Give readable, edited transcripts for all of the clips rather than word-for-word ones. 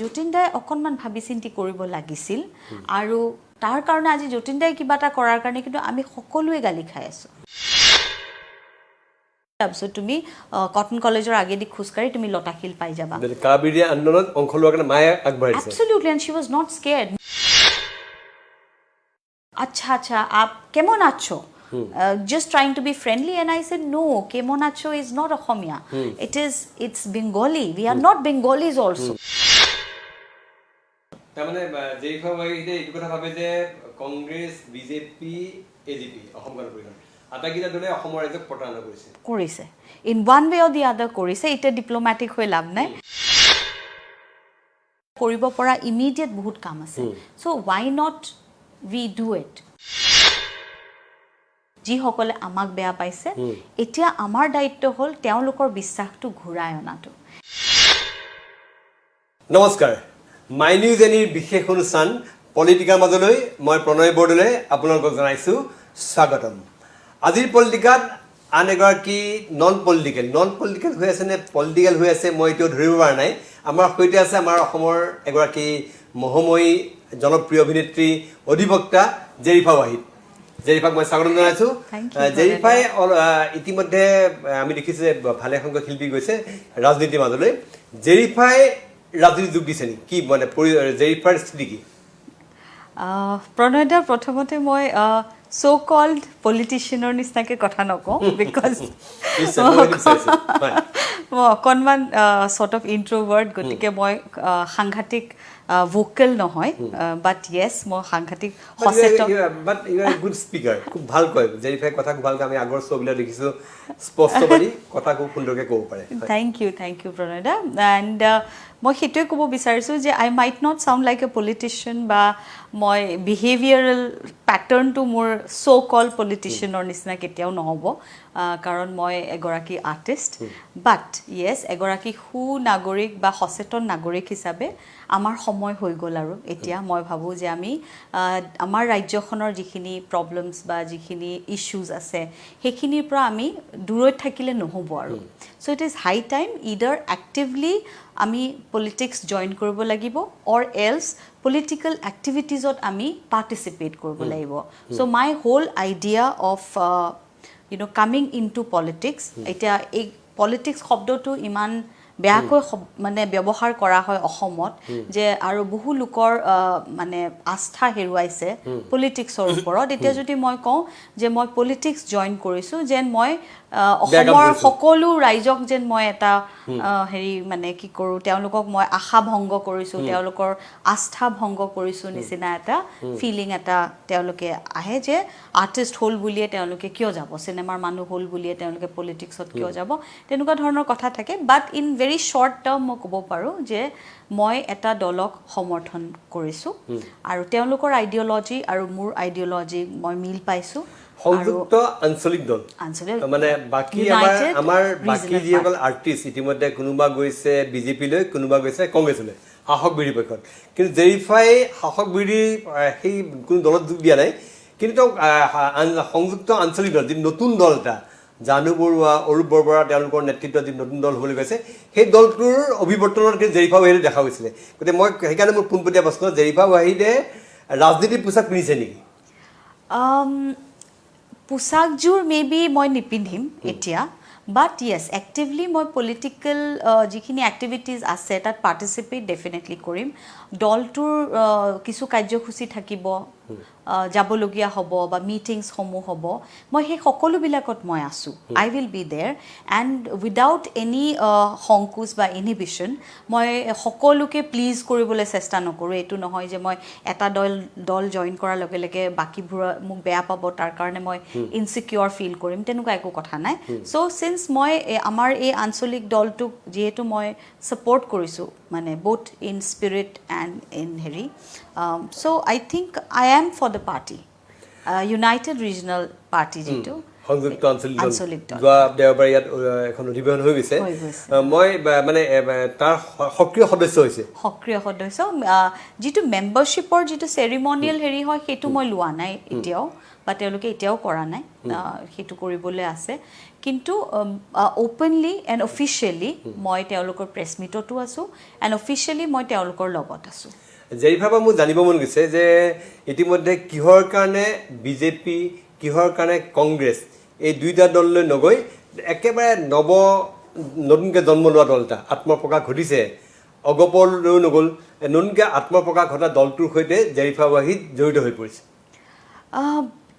যতীন দাই অকণমান ভাবি চিন্তি কৰিব লাগিছিল আৰু তাৰ কাৰণে আজি যতীন দাই কিবা এটা কৰাৰ কাৰণে কিন্তু আমি সকলোৱে গালি খাই আছো তাৰপিছত তুমি কটন কলেজৰ আগেদি খোজকাঢ়ি তুমি লতাশিল পাই যাবা কাবিৰি আন্দোলনত অংশ লোৱাৰ কাৰণে মায়ে আগবাঢ়িছে Absolutely, and she was not scared. अच्छा अच्छा आप केमन आछो just trying to be friendly and I said no kemon acho is not Assamia it's Bengali we are not Bengalis also তাৰমানে জেইফা ভাইদে এই কথা ভাবে যে কংগ্ৰেছ বিজেপি এজিপি অসম গণ পৰিষদ আটাইকেইটা দলে অসমৰ ৰাজ্যক প্ৰতাৰণা কৰিছে in one way or the other কৰিছে এটা ডিপ্লোম্যাটিক হৈ লাভ নাই কৰিব পৰা ইমিডিয়েট বহুত কাম আছে so why not we do it যি সকলে আমাক বেয়া পাইছে এতিয়া আমাৰ দায়িত্ব হল তেওঁলোকৰ বিশ্বাসটো ঘূৰাই অনাটো নমস্কাৰ মাই নিউজ এনিৰ বিশেষ অনুষ্ঠান পলিটিকাৰ মাজলৈ মই প্ৰণয় বৰদলৈ আপোনালোকক জনাইছো স্বাগতম আজিৰ পলিটিকাত আন এগৰাকী নন পলিটিকেল হৈ আছে নে পলিটিকেল হৈ আছে মই এতিয়াও ধৰিব পৰা নাই আমাৰ সৈতে আছে আমাৰ অসমৰ এগৰাকী মহময়ী জনপ্ৰিয় অভিনেত্ৰী অধিবক্তা জেৰিফা ৱাহিদ জেৰিফাক মই স্বাগতম জনাইছো জেৰিফাই ইতিমধ্যে আমি দেখিছো যে ভালে সংখ্যক শিল্পী গৈছে ৰাজনীতিৰ মাজলৈ জেৰিফাই ৰাজনীতি যোগ দিছে নেকি কি মানে জেৰিফাৰ স্থিতি কি প্ৰণয়দা প্ৰথমতে মই so called politicianer নিচিনাকে কথা নকওঁ because মই অকণমান sort of introvert গতিকে মই সাংঘাতিক vocal নহয় but yes মই সাংঘাতিক সচেতন but you are a good speaker খুব ভাল কয় জেৰিফাই কথা খুব ভালকৈ আমি আগৰ শোবিলাক দেখিছো স্পষ্টভাৱে কথা খুব সুন্দৰকৈ ক'ব পাৰে thank you প্ৰণয়দা and মই হেতুৱে ক'ব বিচাৰিছো যে I might not sound like a politician বা মই behavioral pattern to মোৰ so called politicianer নিচিনা কেতিয়াও নহব কাৰণ মই এগৰাকী আৰ্টিষ্ট but yes এগৰাকী সু নাগৰিক বা সচেতন নাগৰিক হিচাপে আমাৰ সময় হৈ গ'ল আৰু এতিয়া মই ভাবো যে আমি আমাৰ ৰাজ্যখনৰ যিখিনি প্ৰবলেমছ বা যিখিনি ইস্যুজ আছে সেইখিনিৰ পৰা আমি দূৰত থাকিলে নহব আৰু so it is high time either actively আমি পলিটিক্স জয়েন কৰিব লাগিব or else political activities ot ami participate korbo laibo so my whole idea of coming into politics eta ei politics shobdo tu iman বেয়া কই মানে ব্যৱহাৰ কৰা হয় অসমত যে আৰু বহু লোকৰ মানে আস্থা হেৰুৱাইছে পলিটিক্সৰ ওপৰত এতিয়া যদি মই কওঁ যে মই পলিটিক্স জয়েন কৰিছো যেন মই অসমৰ সকলো ৰাইজক যেন মই এটা হেৰি মানে কি কৰো তেওঁলোকক মই আশা ভংগ কৰিছো তেওঁলোকৰ আস্থা ভংগ কৰিছো নিচিনা এটা ফিলিং এটা তেওঁলোকে আহে যে আৰ্টিষ্ট হল বুলিয়ে তেওঁলোকে কিয় যাব সিনেমাৰ মানুহ হল বুলিয়ে তেওঁলোকে পলিটিক্সত কিয় যাব তেনেকুৱা ধৰণৰ কথা থাকে বাট ইন very short term মই ক'ব পাৰো যে মই এটা দলক সমৰ্থন কৰিছো আৰু তেওঁলোকৰ আইডিওলজি আৰু মোৰ আইডিওলজি মই মিল পাইছো সংযুক্ত আঞ্চলিক দল মানে বাকি আমাৰ বাকি যিসকল আৰ্টিষ্ট ইতিমধ্যে কোনোবা গৈছে বিজেপি লৈ কোনোবা গৈছে কংগ্ৰেছলৈ শাসক বিৰোধী পক্ষত কিন্তু জেৰিফাই শাসক বিৰোধী সেই কোনো দলত যোগ দিয়া নাই কিন্তু সংযুক্ত আঞ্চলিক দল যি নতুন দল এটা জানু বৰুৱা অৰূপ বৰবৰা তেওঁলোকৰ নেতৃত্বত যি নতুন দল হ'বলৈ গৈছে সেই দলটোৰ অভিৱৰ্তনত জেৰিফা ৱাহিদে দেখা গৈছিলে গতিকে মই সেইকাৰণে মোৰ পোনপটীয়া প্ৰশ্ন জেৰিফা ৱাহিদে ৰাজনীতিৰ পোছাক পিন্ধিছে নেকি পোছাকযোৰ মেবি মই নিপিন্ধিম এতিয়া বাট ইয়েছ এক্টিভলি মই পলিটিকেল যিখিনি এক্টিভিটিজ আছে তাত পাৰ্টিচিপেট ডেফিনেটলি কৰিম দলটোৰ কিছু কাৰ্যসূচী থাকিব যাবলগীয়া হ'ব বা মিটিংছ সমূহ হ'ব মই সেই সকলোবিলাকত মই আছো I will be there and without any সংকোচ বা ইনহিবিশ্যন মই সকলোকে প্লিজ কৰিবলৈ চেষ্টা নকৰোঁ এইটো নহয় যে মই এটা দল জইন কৰাৰ লগে লগে বাকীবোৰ মোক বেয়া পাব তাৰ কাৰণে মই ইনচিকিউৰ ফিল কৰিম তেনেকুৱা একো কথা নাই চ' চিন্স মই আমাৰ এই আঞ্চলিক দলটোক যিহেতু মই ছাপোৰ্ট কৰিছোঁ মানে both in spirit and in হেৰি so I think I am for the party United Regional Party যিটো সংযুক্ত আঞ্চলিক দল যোৱা দেওবাৰে ইয়াত এখন অধিৱেশন হৈ গৈছে মই মানে তাৰ সক্ৰিয় সদস্য যিটো মেম্বাৰশ্বিপৰ যিটো চেৰিমনিয়েল হেৰি হয় সেইটো মই লোৱা নাই এতিয়াও বা তেওঁলোকে এতিয়াও কৰা নাই সেইটো কৰিবলৈ আছে কিন্তু ওপেনলি এণ্ড অফিচিয়েলি মই তেওঁলোকৰ প্ৰেছ মিটতো আছোঁ এণ্ড অফিচিয়েলি মই তেওঁলোকৰ লগত আছোঁ জেৰিফাবা মোৰ জানিব মন গৈছে যে ইতিমধ্যে কিহৰ কাৰণে বিজেপি কিহৰ কাৰণে কংগ্ৰেছ এই দুইটা দললৈ নগৈ একেবাৰে নতুনকৈ জন্ম লোৱা দল এটা আত্মপ্ৰকাশ ঘটিছে অগপলৈও নগ'ল নতুনকৈ আত্মপ্ৰকাশ ঘটা দলটোৰ সৈতে জেৰিফা ৱাহিদ জড়িত হৈ পৰিছে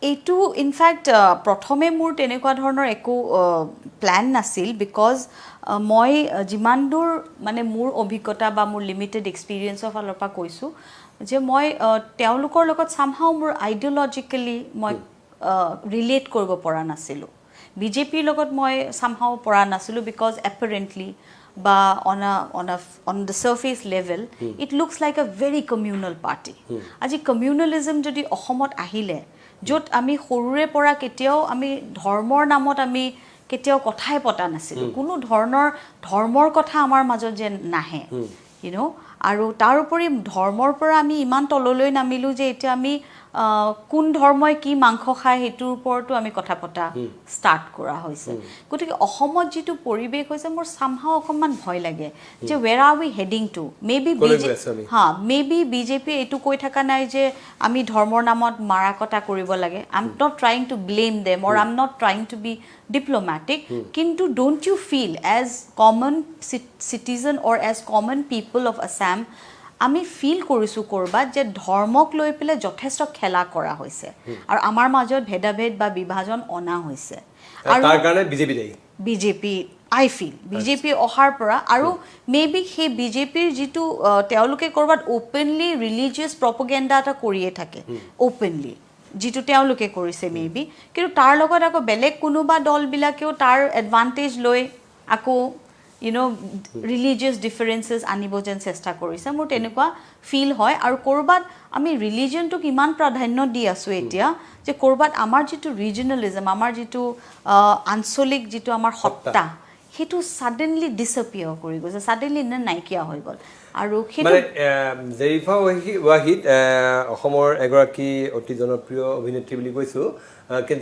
এইটো ইনফেক্ট প্ৰথমে মোৰ তেনেকুৱা ধৰণৰ একো প্লেন নাছিল বিকজ মই যিমান দূৰ মানে মোৰ অভিজ্ঞতা বা মোৰ লিমিটেড এক্সপিৰিয়েঞ্চৰ ফালৰ পৰা কৈছোঁ যে মই তেওঁলোকৰ লগত চামহাও মোৰ আইডিঅ'লজিকেলি মই ৰিলেট কৰিব পৰা নাছিলোঁ বিজেপিৰ লগত মই চামহাও পৰা নাছিলোঁ বিকজ এপাৰেণ্টলি বা on the surface level it looks like a very communal party আজি কমিউনেলিজম যদি অসমত আহিলে য'ত আমি সৰুৰে পৰা কেতিয়াও আমি ধৰ্মৰ নামত আমি কেতিয়াও কথাই পতা নাছিলোঁ কোনো ধৰ্মৰ কথা আমাৰ মাজত যে নাহে আৰু তাৰ উপৰি ধৰ্মৰ পৰা আমি ইমান তললৈ নামিলোঁ যে এতিয়া আমি কোন ধৰ্মই কি মাংস খায় সেইটোৰ ওপৰতো আমি কথা পতা ষ্টাৰ্ট কৰা হৈছে গতিকে অসমত যিটো পৰিৱেশ হৈছে মোৰ চামহাও অকণমান ভয় লাগে যে where are we heading to maybe BJP এইটো কৈ থকা নাই যে আমি ধৰ্মৰ নামত মাৰা কটা কৰিব লাগে I am not trying to blame them or I am not trying to be diplomatic কিন্তু don't you feel as common citizen or as common people of Assam আমি ফিল কৰিছোঁ ক'ৰবাত যে ধৰ্মক লৈ পেলাই যথেষ্ট খেলা কৰা হৈছে আৰু আমাৰ মাজত ভেদাভেদ বা বিভাজন অনা হৈছে আৰু তাৰ কাৰণে বিজেপি আই ফিল বিজেপি অহাৰ পৰা আৰু মেবি সেই বিজেপিৰ যিটো তেওঁলোকে ক'ৰবাত অ'পেনলি ৰিলিজিয়াছ প্ৰপগেণ্ডা এটা কৰিয়ে থাকে অ'পেনলি যিটো তেওঁলোকে কৰিছে মেবি কিন্তু তাৰ লগত আকৌ বেলেগ কোনোবা দলবিলাকেও তাৰ এডভান্টেজ লৈ আকৌ ৰিলিজিয়াছ ডিফাৰেঞ্চেছ আনিব যেন চেষ্টা কৰিছে মোৰ তেনেকুৱা ফিল হয় আৰু ক'ৰবাত আমি ৰিলিজনটোক ইমান প্ৰাধান্য দি আছোঁ এতিয়া যে ক'ৰবাত আমাৰ যিটো ৰিজনেলিজম আমাৰ যিটো আঞ্চলিক যিটো আমাৰ সত্তা সেইটো ছাডেনলি ডিছএপিয়াৰ কৰি গৈছে ছাডেনলি নাইকিয়া হৈ গ'ল আৰু মানে জেৰিফা ৱাহিদ অসমৰ এগৰাকী অতি জনপ্ৰিয় অভিনেত্ৰী বুলি কৈছোঁ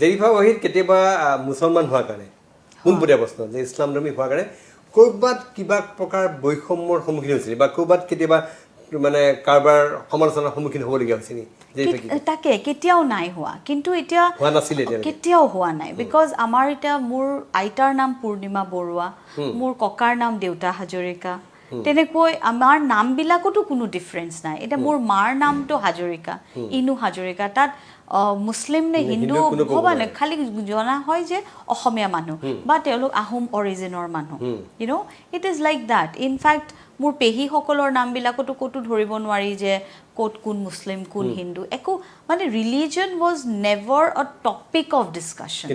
জেৰিফা ৱাহিদ কেতিয়াবা মুছলমান হোৱাৰ কাৰণে পোনপটীয়া প্ৰশ্ন যে ইছলাম ধৰ্মী হোৱাৰ কাৰণে ক'ৰবাত কিবা প্ৰকাৰ বৈষম্যৰ সন্মুখীন হৈছিল বা ক'ৰবাত কেতিয়াবা মানে কাৰোবাৰ সমালোচনাৰ সন্মুখীন হ'বলগীয়া হৈছে নেকি তাকে কেতিয়াও নাই হোৱা কিন্তু এতিয়া হোৱা নাছিলে কেতিয়াও হোৱা নাই বিকজ আমাৰ এতিয়া মোৰ আইতাৰ নাম পূৰ্ণিমা বৰুৱা মোৰ ককাৰ নাম দেউতা হাজৰিকা তেনেকৈ আমাৰ নামবিলাকতো কোনো ডিফাৰেঞ্চ নাই এতিয়া মোৰ মাৰ নামটো হাজৰিকা ইনু হাজৰিকা তাত মুছলিম নে হিন্দু ভবা নাই খালি জনা হয় যে অসমীয়া মানুহ বা তেওঁলোক আহোম অৰিজিনৰ মানুহ it is like that in fact মোৰ পেহীসকলৰ নামবিলাকতো ক'তো ধৰিব নোৱাৰি যে ক'ত কোন মুছলিম কোন হিন্দু একো মানে ৰিলিজন ৱাজ নেভাৰ আ টপিক অফ ডিছকাশ্যন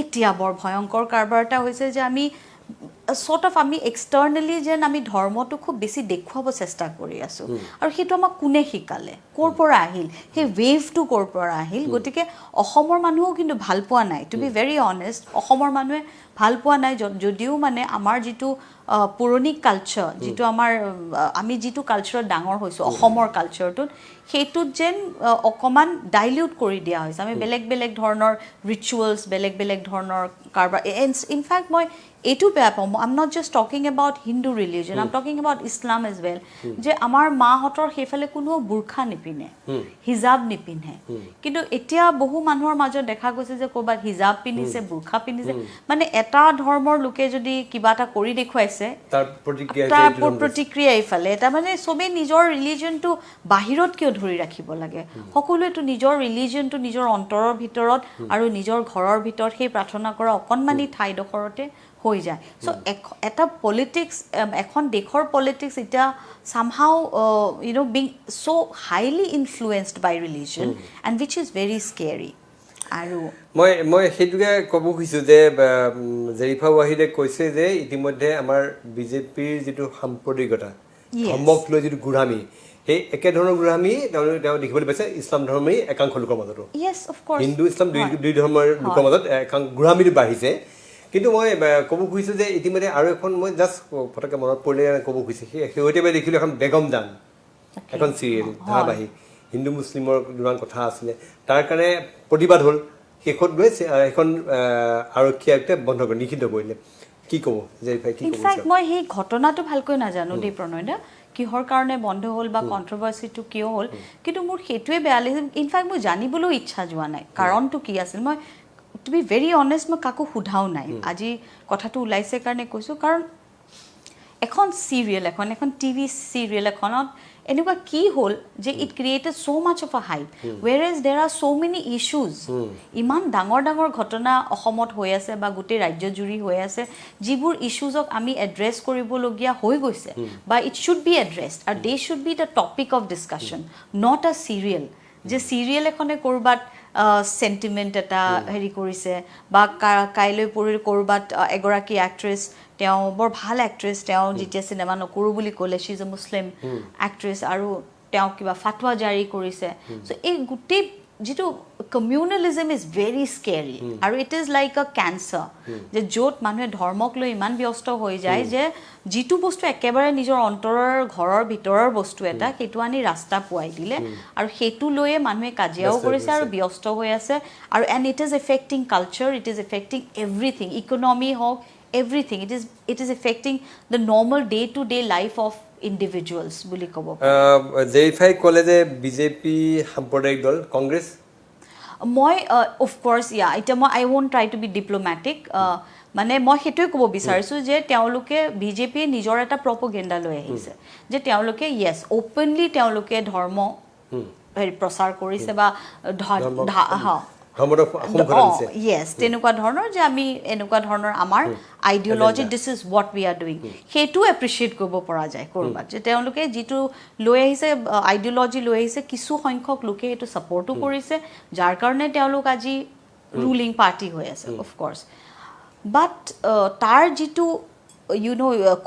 এতিয়া বৰ ভয়ংকৰ কাৰবাৰ এটা হৈছে যে আমি sort of আমি এক্সটাৰ্নেলি যেন আমি ধৰ্মটো খুব বেছি দেখুৱাব চেষ্টা কৰি আছোঁ আৰু সেইটো আমাক কোনে শিকালে ক'ৰ পৰা আহিল সেই ৱেভটো ক'ৰ পৰা আহিল গতিকে অসমৰ মানুহো কিন্তু ভাল পোৱা নাই টু বি ভেৰি অনেষ্ট অসমৰ মানুহে ভাল পোৱা নাই যদিও মানে আমাৰ যিটো পুৰণি কালচাৰ যিটো আমাৰ আমি যিটো কালচাৰত ডাঙৰ হৈছোঁ অসমৰ কালচাৰটোত সেইটোত যেন অকণমান ডাইলিউট কৰি দিয়া হৈছে আমি বেলেগ বেলেগ ধৰণৰ ৰিচুৱেলছ বেলেগ ধৰণৰ কাৰবাৰ ইনফেক্ট মই এইটো বেয়া পাওঁ I am not just talking about Hindu religion I am talking about Islam as well যে আমাৰ মাহঁতৰ সেইফালে কোনো বুৰ্খা নিপিন্ধে হিজাব নিপিন্ধে কিন্তু এতিয়া বহু মানুহৰ মাজত দেখা গৈছে যে ক'ৰবাত হিজাব পিন্ধিছে বুৰ্খা পিন্ধিছে মানে এটা ধৰ্মৰ লোকে যদি কিবা এটা কৰি দেখুৱাইছে তাৰ প্ৰতিক্ৰিয়া এইফালে এটা মানে চবেই নিজৰ ৰিলিজনটো বাহিৰত কিয় ধৰি ৰাখিব লাগে সকলোৱেতো নিজৰ ৰিলিজনটো নিজৰ অন্তৰৰ ভিতৰত আৰু নিজৰ ঘৰৰ ভিতৰত সেই প্ৰাৰ্থনা কৰা অকণমানি ঠাইডোখৰতে হৈ যায় চ' এটা পলিটিক্স এখন দেশৰ পলিটিক্স এতিয়া somehow being so highly influenced by religion and which is very scary আৰু মই সেইটোকে ক'ব খুজিছোঁ যে জেৰিফা ৱাহিদে কৈছে যে ইতিমধ্যে আমাৰ বিজেপিৰ যিটো সাম্প্ৰদায়িকতা ধৰ্মক লৈ যিটো গোড়ামী সেই একেধৰণৰ গোড়ামী তেওঁ দেখিবলৈ পাইছে ইছলাম ধৰ্মী একাংশ লোকৰ মাজতো হিন্দু ইছলাম দুই ধৰ্মৰ লোকৰ মাজত গোড়ামীটো বাঢ়িছে কিন্তু মই ক'ব খুজিছোঁ যে ইতিমধ্যে আৰু এখন মই জাষ্ট ফটককৈ মনত পৰিলে ক'ব খুজিছোঁ শেহতীয়াভাৱে দেখিলোঁ এখন বেগম জান এখন চিৰিয়েল ধাৰাবাহিক হিন্দু মুছলিমৰ দুটামান কথা আছিলে তাৰ কাৰণে প্ৰতিবাদ হ'ল শেষত গৈ এখন আৰক্ষী আয়ুক্তে বন্ধ কৰি নিষিদ্ধ কৰিলে কি ক'ব জেৰিফাই কি ক'ব ইনফ্যাক্ট মই সেই ঘটনাটো ভালকৈ নাজানো দেই প্ৰণয় দা কিহৰ কাৰণে বন্ধ হ'ল বা কন্ট্ৰভাৰ্চিটো কিয় হ'ল কিন্তু মোৰ সেইটোৱে বেয়া লাগিছে ইনফ্যাক্ট মই জানিবলৈও ইচ্ছা যোৱা নাই কাৰণটো কি আছিল মই টু বি ভেৰি অনেষ্ট মই কাকো সোধাও নাই আজি কথাটো ওলাইছে কাৰণে কৈছোঁ কাৰণ এখন চিৰিয়েল এখন টিভি চিৰিয়েল এখনত এনেকুৱা কি হ'ল যে it created so' much of a hype whereas there are so' many issues ইমান ডাঙৰ ডাঙৰ ঘটনা অসমত হৈ আছে বা গোটেই ৰাজ্যজুৰি হৈ আছে যিবোৰ ইছ্যুজক আমি এড্ৰেছ কৰিবলগীয়া হৈ গৈছে বা ইট শুড বি এড্ৰেছড আৰু দে should B the topic of discussion not a serial যে চিৰিয়েল এখনে ক'ৰবাত চেণ্টিমেণ্ট এটা হেৰি কৰিছে বা কাইলৈ পৰি ক'ৰবাত এগৰাকী এক্ট্ৰেছ তেওঁ বৰ ভাল এক্ট্ৰেছ তেওঁ যেতিয়া চিনেমা নকৰোঁ বুলি ক'লে শ্বি ইজ এ মুছলিম এক্ট্ৰেছ আৰু তেওঁ কিবা ফাটৱা জাৰি কৰিছে চ' এই গোটেই যিটো কমিউনেলিজম ইজ ভেৰি স্কেৰী আৰু ইট ইজ লাইক আ কেঞ্চাৰ যে য'ত মানুহে ধৰ্মক লৈ ইমান ব্যস্ত হৈ যায় যে যিটো বস্তু একেবাৰে নিজৰ অন্তৰৰ ঘৰৰ ভিতৰৰ বস্তু এটা সেইটো আনি ৰাস্তা পোৱাই দিলে আৰু সেইটো লৈয়ে মানুহে কাজিয়াও কৰিছে আৰু ব্যস্ত হৈ আছে আৰু and it is affecting culture it is affecting everything economy হওক everything it is affecting the normal day to day life of individuals বুলি ক'ব জেৰিফাই ক'লে যে বিজেপি সাম্প্ৰদায়িক দল কংগ্ৰেছ মই অফ কোৰ্ছ এতিয়া মই আই want try two B diplomatic মানে মই সেইটোৱে ক'ব বিচাৰিছোঁ যে তেওঁলোকে বিজেপিয়ে নিজৰ এটা প্ৰপগেণ্ডা লৈ আহিছে যে তেওঁলোকে য়েছ অ'পেনলি তেওঁলোকে ধৰ্ম প্ৰচাৰ কৰিছে বা য়েছ তেনেকুৱা ধৰণৰ যে আমি এনেকুৱা ধৰণৰ আমাৰ ideology this is what we are doing সেইটো এপ্ৰিচিয়েট কৰিব পৰা যায় ক'ৰবাত যে তেওঁলোকে যিটো লৈ আহিছে আইডিঅ'লজি লৈ আহিছে কিছু সংখ্যক লোকে সেইটো ছাপৰ্টো কৰিছে যাৰ কাৰণে তেওঁলোক আজি ৰুলিং পাৰ্টি হৈ আছে অফক'ৰ্ছ বাট তাৰ যিটো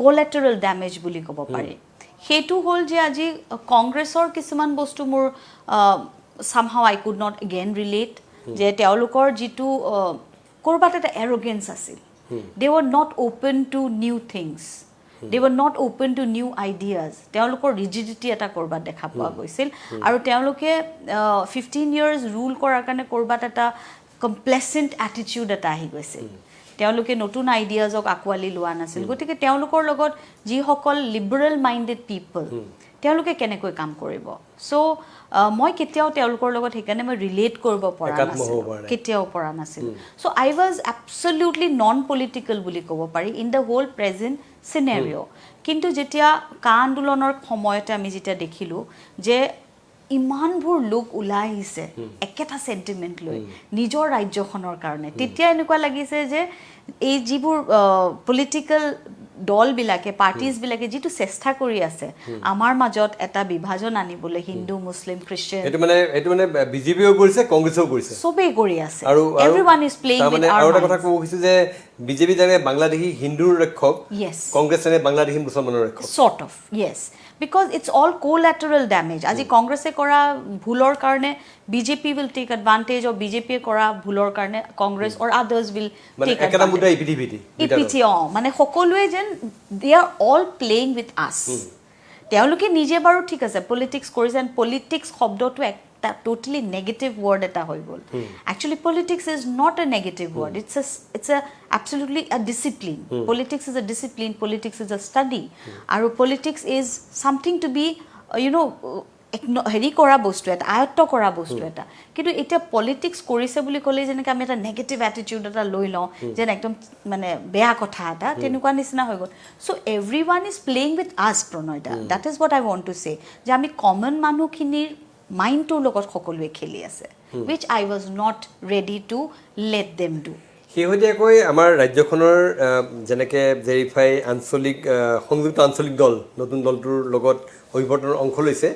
কোলেটাৰেল ডেমেজ বুলি ক'ব পাৰি সেইটো হ'ল যে আজি কংগ্ৰেছৰ কিছুমান বস্তু মোৰ somehow I could not again relate যে তেওঁলোকৰ যিটো ক'ৰবাত এটা এৰগেঞ্চ আছিল they were not open to new things they were not open to new ideas তেওঁলোকৰ ৰিজিডিটি এটা ক'ৰবাত দেখা পোৱা গৈছিল আৰু তেওঁলোকে 15 years ৰুল কৰাৰ কাৰণে ক'ৰবাত এটা কমপ্লেচেণ্ট এটিটিউড এটা আহি গৈছিল তেওঁলোকে নতুন আইডিয়াজক আঁকোৱালি লোৱা নাছিল গতিকে তেওঁলোকৰ লগত যিসকল লিবাৰেল মাইণ্ডেড পিপল তেওঁলোকে কেনেকৈ কাম কৰিব চ' মই কেতিয়াও তেওঁলোকৰ লগত সেইকাৰণে মই ৰিলেট কৰিব পৰা নাছিলোঁ কেতিয়াও পৰা নাছিলোঁ so' I was absolutely non political বুলি ক'ব পাৰি in the whole present scenario' কিন্তু যেতিয়া কা আন্দোলনৰ সময়তে আমি যেতিয়া দেখিলোঁ যে ইমানবোৰ লোক ওলাই আহিছে একেটা চেণ্টিমেণ্ট লৈ নিজৰ ৰাজ্যখনৰ কাৰণে তেতিয়া এনেকুৱা লাগিছে যে এই যিবোৰ পলিটিকেল দলবিলাকে পাৰ্টিজবিলাকে যিটো চেষ্টা কৰি আছে আমাৰ মাজত এটা বিভাজন আনিবলৈ হিন্দু মুছলিম খ্ৰীষ্টিয়ান এইটো মানে বিজেপিও কৰিছে কংগ্ৰেছেও কৰিছে চবেই কৰি আছে everyone is playing with our আৰু এটা কথা ক'ব খুজিছোঁ যে বিজেপি যেনে বাংলাদেশী হিন্দুৰ ৰক্ষক কংগ্ৰেছ যেনে বাংলাদেশী মুছলমানৰ ৰক্ষক sort of yes because it's all collateral damage আজি কংগ্ৰেছে কৰা ভুলৰ কাৰণে BJP will take advantage of বিজেপিয়ে কৰা ভুলৰ কাৰণে Congress or others will take ইপিটি মানে সকলোৱে যেন they are all playing with us তেওঁলোকে নিজে বাৰু ঠিক আছে পলিটিক্স কৰিছে এণ্ড পলিটিক্স শব্দটো এটা টোটেলি নেগেটিভ ৱৰ্ড এটা হৈ গ'ল actually politics is not a negative word it's a absolutely a discipline politics is a discipline politics is a study আৰু politics is something to be হেৰি কৰা বস্তু এটা আয়ত্ত কৰা বস্তু এটা কিন্তু এতিয়া পলিটিক্স কৰিছে বুলি ক'লে যেনেকৈ আমি এটা নেগেটিভ এটিটিউড এটা লৈ লওঁ যেন একদম মানে বেয়া কথা এটা তেনেকুৱা নিচিনা হৈ গ'ল so' everyone is playing with us প্ৰণয়দা that is what I want to say যে আমি কমন মানুহখিনিৰ মাইণ্ডটোৰ লগত সকলোৱে খেলি আছে wish I was not ready to let them do শেহতীয়াকৈ আমাৰ ৰাজ্যখনৰ যেনেকৈ জেৰিফাই সংযুক্ত আঞ্চলিক দল নতুন দলটোৰ লগত অভিৱৰ্তনৰ অংশ লৈছে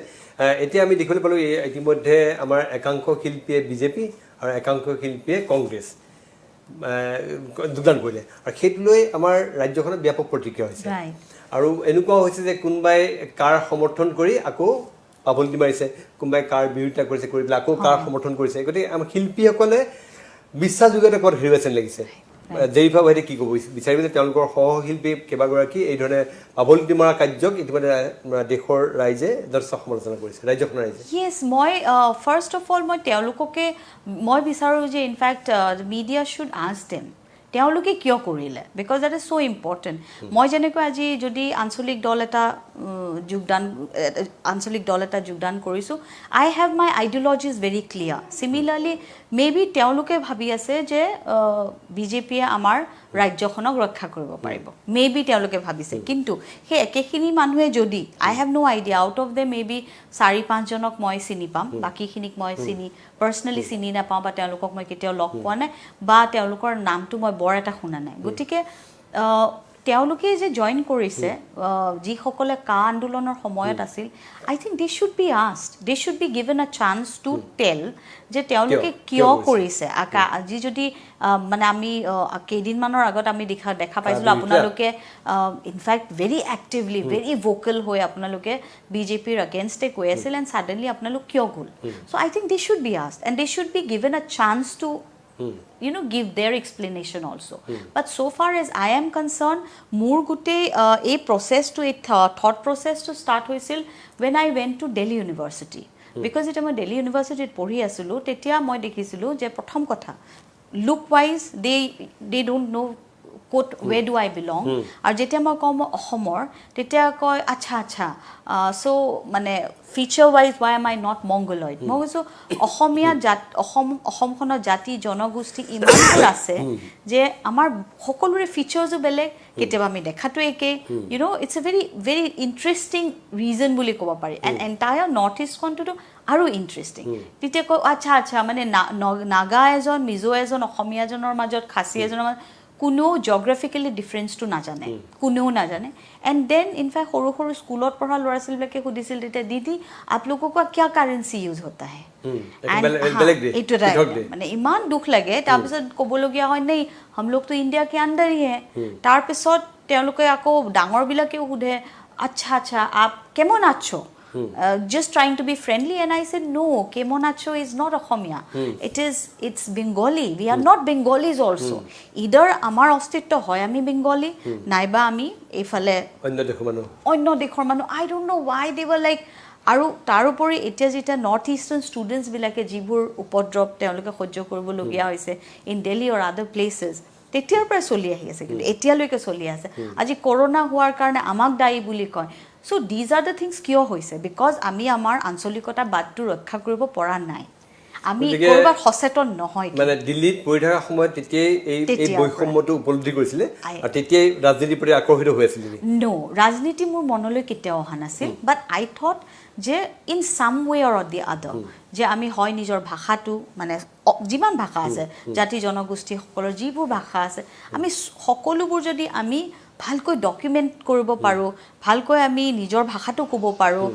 এতিয়া আমি দেখিবলৈ পালোঁ ইতিমধ্যে আমাৰ একাংশ শিল্পীয়ে বিজেপি আৰু একাংশ শিল্পীয়ে কংগ্ৰেছ যোগদান কৰিলে আৰু সেইটো লৈ আমাৰ ৰাজ্যখনত ব্যাপক প্ৰতিক্ৰিয়া হৈছে আৰু এনেকুৱাও হৈছে যে কোনোবাই কাৰ সমৰ্থন কৰি আকৌ পাবলতি মাৰিছে কোনোবাই কাৰ বিৰোধিতা কৰিছে কৰি পেলাই আকৌ কাৰ সমৰ্থন কৰিছে গতিকে আমাৰ শিল্পীসকলে বিশ্বাসযোগ্যতা ক'ত হেৰুৱাইছে লাগিছে জেৰিফা ৱাহিদে কি ক'ব বিচাৰিব যে তেওঁলোকৰ সহশিল্পী কেইবাগৰাকী এই ধৰণে আৱলতি মৰা কাৰ্যক ইতিমধ্যে দেশৰ ৰাইজে যথেষ্ট সমালোচনা কৰিছে ৰাজ্যখনৰ ৰাইজে য়েছ মই ফাৰ্ষ্ট অফ অল মই তেওঁলোককে মই বিচাৰোঁ যে in fact media should ask them তেওঁলোকে কিয় কৰিলে because that is so' important মই যেনেকৈ আজি যদি আঞ্চলিক দল এটা যোগদান কৰিছোঁ I have my ideology is very clear similarly maybe তেওঁলোকে ভাবি আছে যে বিজেপিয়ে আমাৰ ৰাজ্যখনক ৰক্ষা কৰিব পাৰিব মে বি তেওঁলোকে ভাবিছে কিন্তু সেই একেখিনি মানুহে যদি I have no' idea out of they maybe 4-5জনক মই চিনি পাম বাকীখিনিক মই পাৰ্চনেলি চিনি নাপাওঁ বা তেওঁলোকক মই কেতিয়াও লগ পোৱা নাই বা তেওঁলোকৰ নামটো মই বৰ এটা শুনা নাই গতিকে তেওঁলোকে যে জইন কৰিছে যিসকলে কা আন্দোলনৰ সময়ত আছিল I think they should be asked they should be given a chance to tell যে তেওঁলোকে কিয় কৰিছে আজি যদি মানে আমি কেইদিনমানৰ আগত আমি দেখা পাইছিলোঁ আপোনালোকে in fact very actively very vocal হৈ আপোনালোকে বিজেপিৰ এগেইনষ্টে কৈ আছিল এণ্ড ছাডেনলি আপোনালোক কিয় গ'ল so' I think they should be asked and they should be given a chance to give their explanation also. But so far as I am concerned, মোৰ গোটেই এই প্ৰচেছটো এই thought processটো start হৈছিল when I went to Delhi University. Because যেতিয়া মই Delhi University পঢ়ি আছিলোঁ তেতিয়া মই দেখিছিলোঁ যে প্ৰথম কথা look wise they don't know where do I belong আৰু যেতিয়া মই কওঁ মই অসমৰ তেতিয়া কয় আচ্ছা চ' মানে feature wise why am I not mongoloid মই কৈছোঁ অসমীয়া অসমখনৰ জাতি জনগোষ্ঠী ইমানবোৰ আছে যে আমাৰ সকলোৰে ফিচাৰ্ছো বেলেগ কেতিয়াবা আমি দেখাটো একেই it's a very interesting reason বুলি ক'ব পাৰি এণ্ড এণ্টায়াৰ নৰ্থ ইষ্টখনটোতো আৰু ইণ্টাৰেষ্টিং তেতিয়া কয় আচ্ছা মানে নাগা এজন মিজো এজন অসমীয়া এজনৰ মাজত খাচী এজনৰ মাজত কোনো জিঅ'গ্ৰাফিকেলি ডিফাৰেঞ্চটো নাজানে কোনেও নাজানে এণ্ড দেন ইনফেক্ট সৰু সৰু স্কুলত পঢ়া ল'ৰা ছোৱালীবিলাকে সুধিছিল তেতিয়া দিদি আপোনালোকক কিয় কাৰেঞ্চি ইউজ হতা হে এইটো এটা মানে ইমান দুখ লাগে তাৰপিছত ক'বলগীয়া হয় নেই হামলোকতো ইণ্ডিয়া কে আণ্ডাৰ হি হে তাৰপিছত তেওঁলোকে আকৌ ডাঙৰবিলাকেও সোধে আচ্ছা আপ কেমন আছো just trying to be friendly and I said no Kemonacho is not Akhomia it's Bengali we are not Bengalis also either amar ostitto hoy ami Bengali naiba ami efale onno dekhor manu I don't know why they were like আৰু তাৰ উপৰি এতিয়া যেতিয়া north eastern students বিলাকে যিবোৰ উপদ্ৰৱ তেওঁলোকে সহ্য কৰিবলগীয়া হৈছে ইন দিল্লী অৰ আদাৰ প্লেচেছ তেতিয়াৰ পৰা চলি আহি আছে কিন্তু এতিয়ালৈকে চলি আছে আজি কৰোণা হোৱাৰ কাৰণে আমাক দায়ী বুলি কয় So these are the things কিয় হৈছে because আমি আমাৰ আঞ্চলিকতা বাদটো ৰক্ষা কৰিব পৰা নাই আমি কৰবাত সচেতন নহয় মানে দিল্লীত পঢ়ি থকা সময়ত তেতিয়াই এই বৈষম্যটো উপলব্ধি কৰিছিলে আৰু তেতিয়াই ৰাজনীতিৰ প্ৰতি আকৰ্ষিত হৈ আছিল নো ৰাজনীতি মোৰ মনলৈ কেতিয়াও অহা নাছিল বাট আই থট যে ইন সাম ৱে অৰ দি আদাৰ যে আমি হয় নিজৰ ভাষাটো মানে যিমান ভাষা আছে জাতি জনগোষ্ঠী সকলৰ যিবোৰ ভাষা আছে আমি সকলোবোৰ যদি আমি ভালকৈ ডকুমেণ্ট কৰিব পাৰোঁ ভালকৈ আমি নিজৰ ভাষাটো ক'ব পাৰোঁ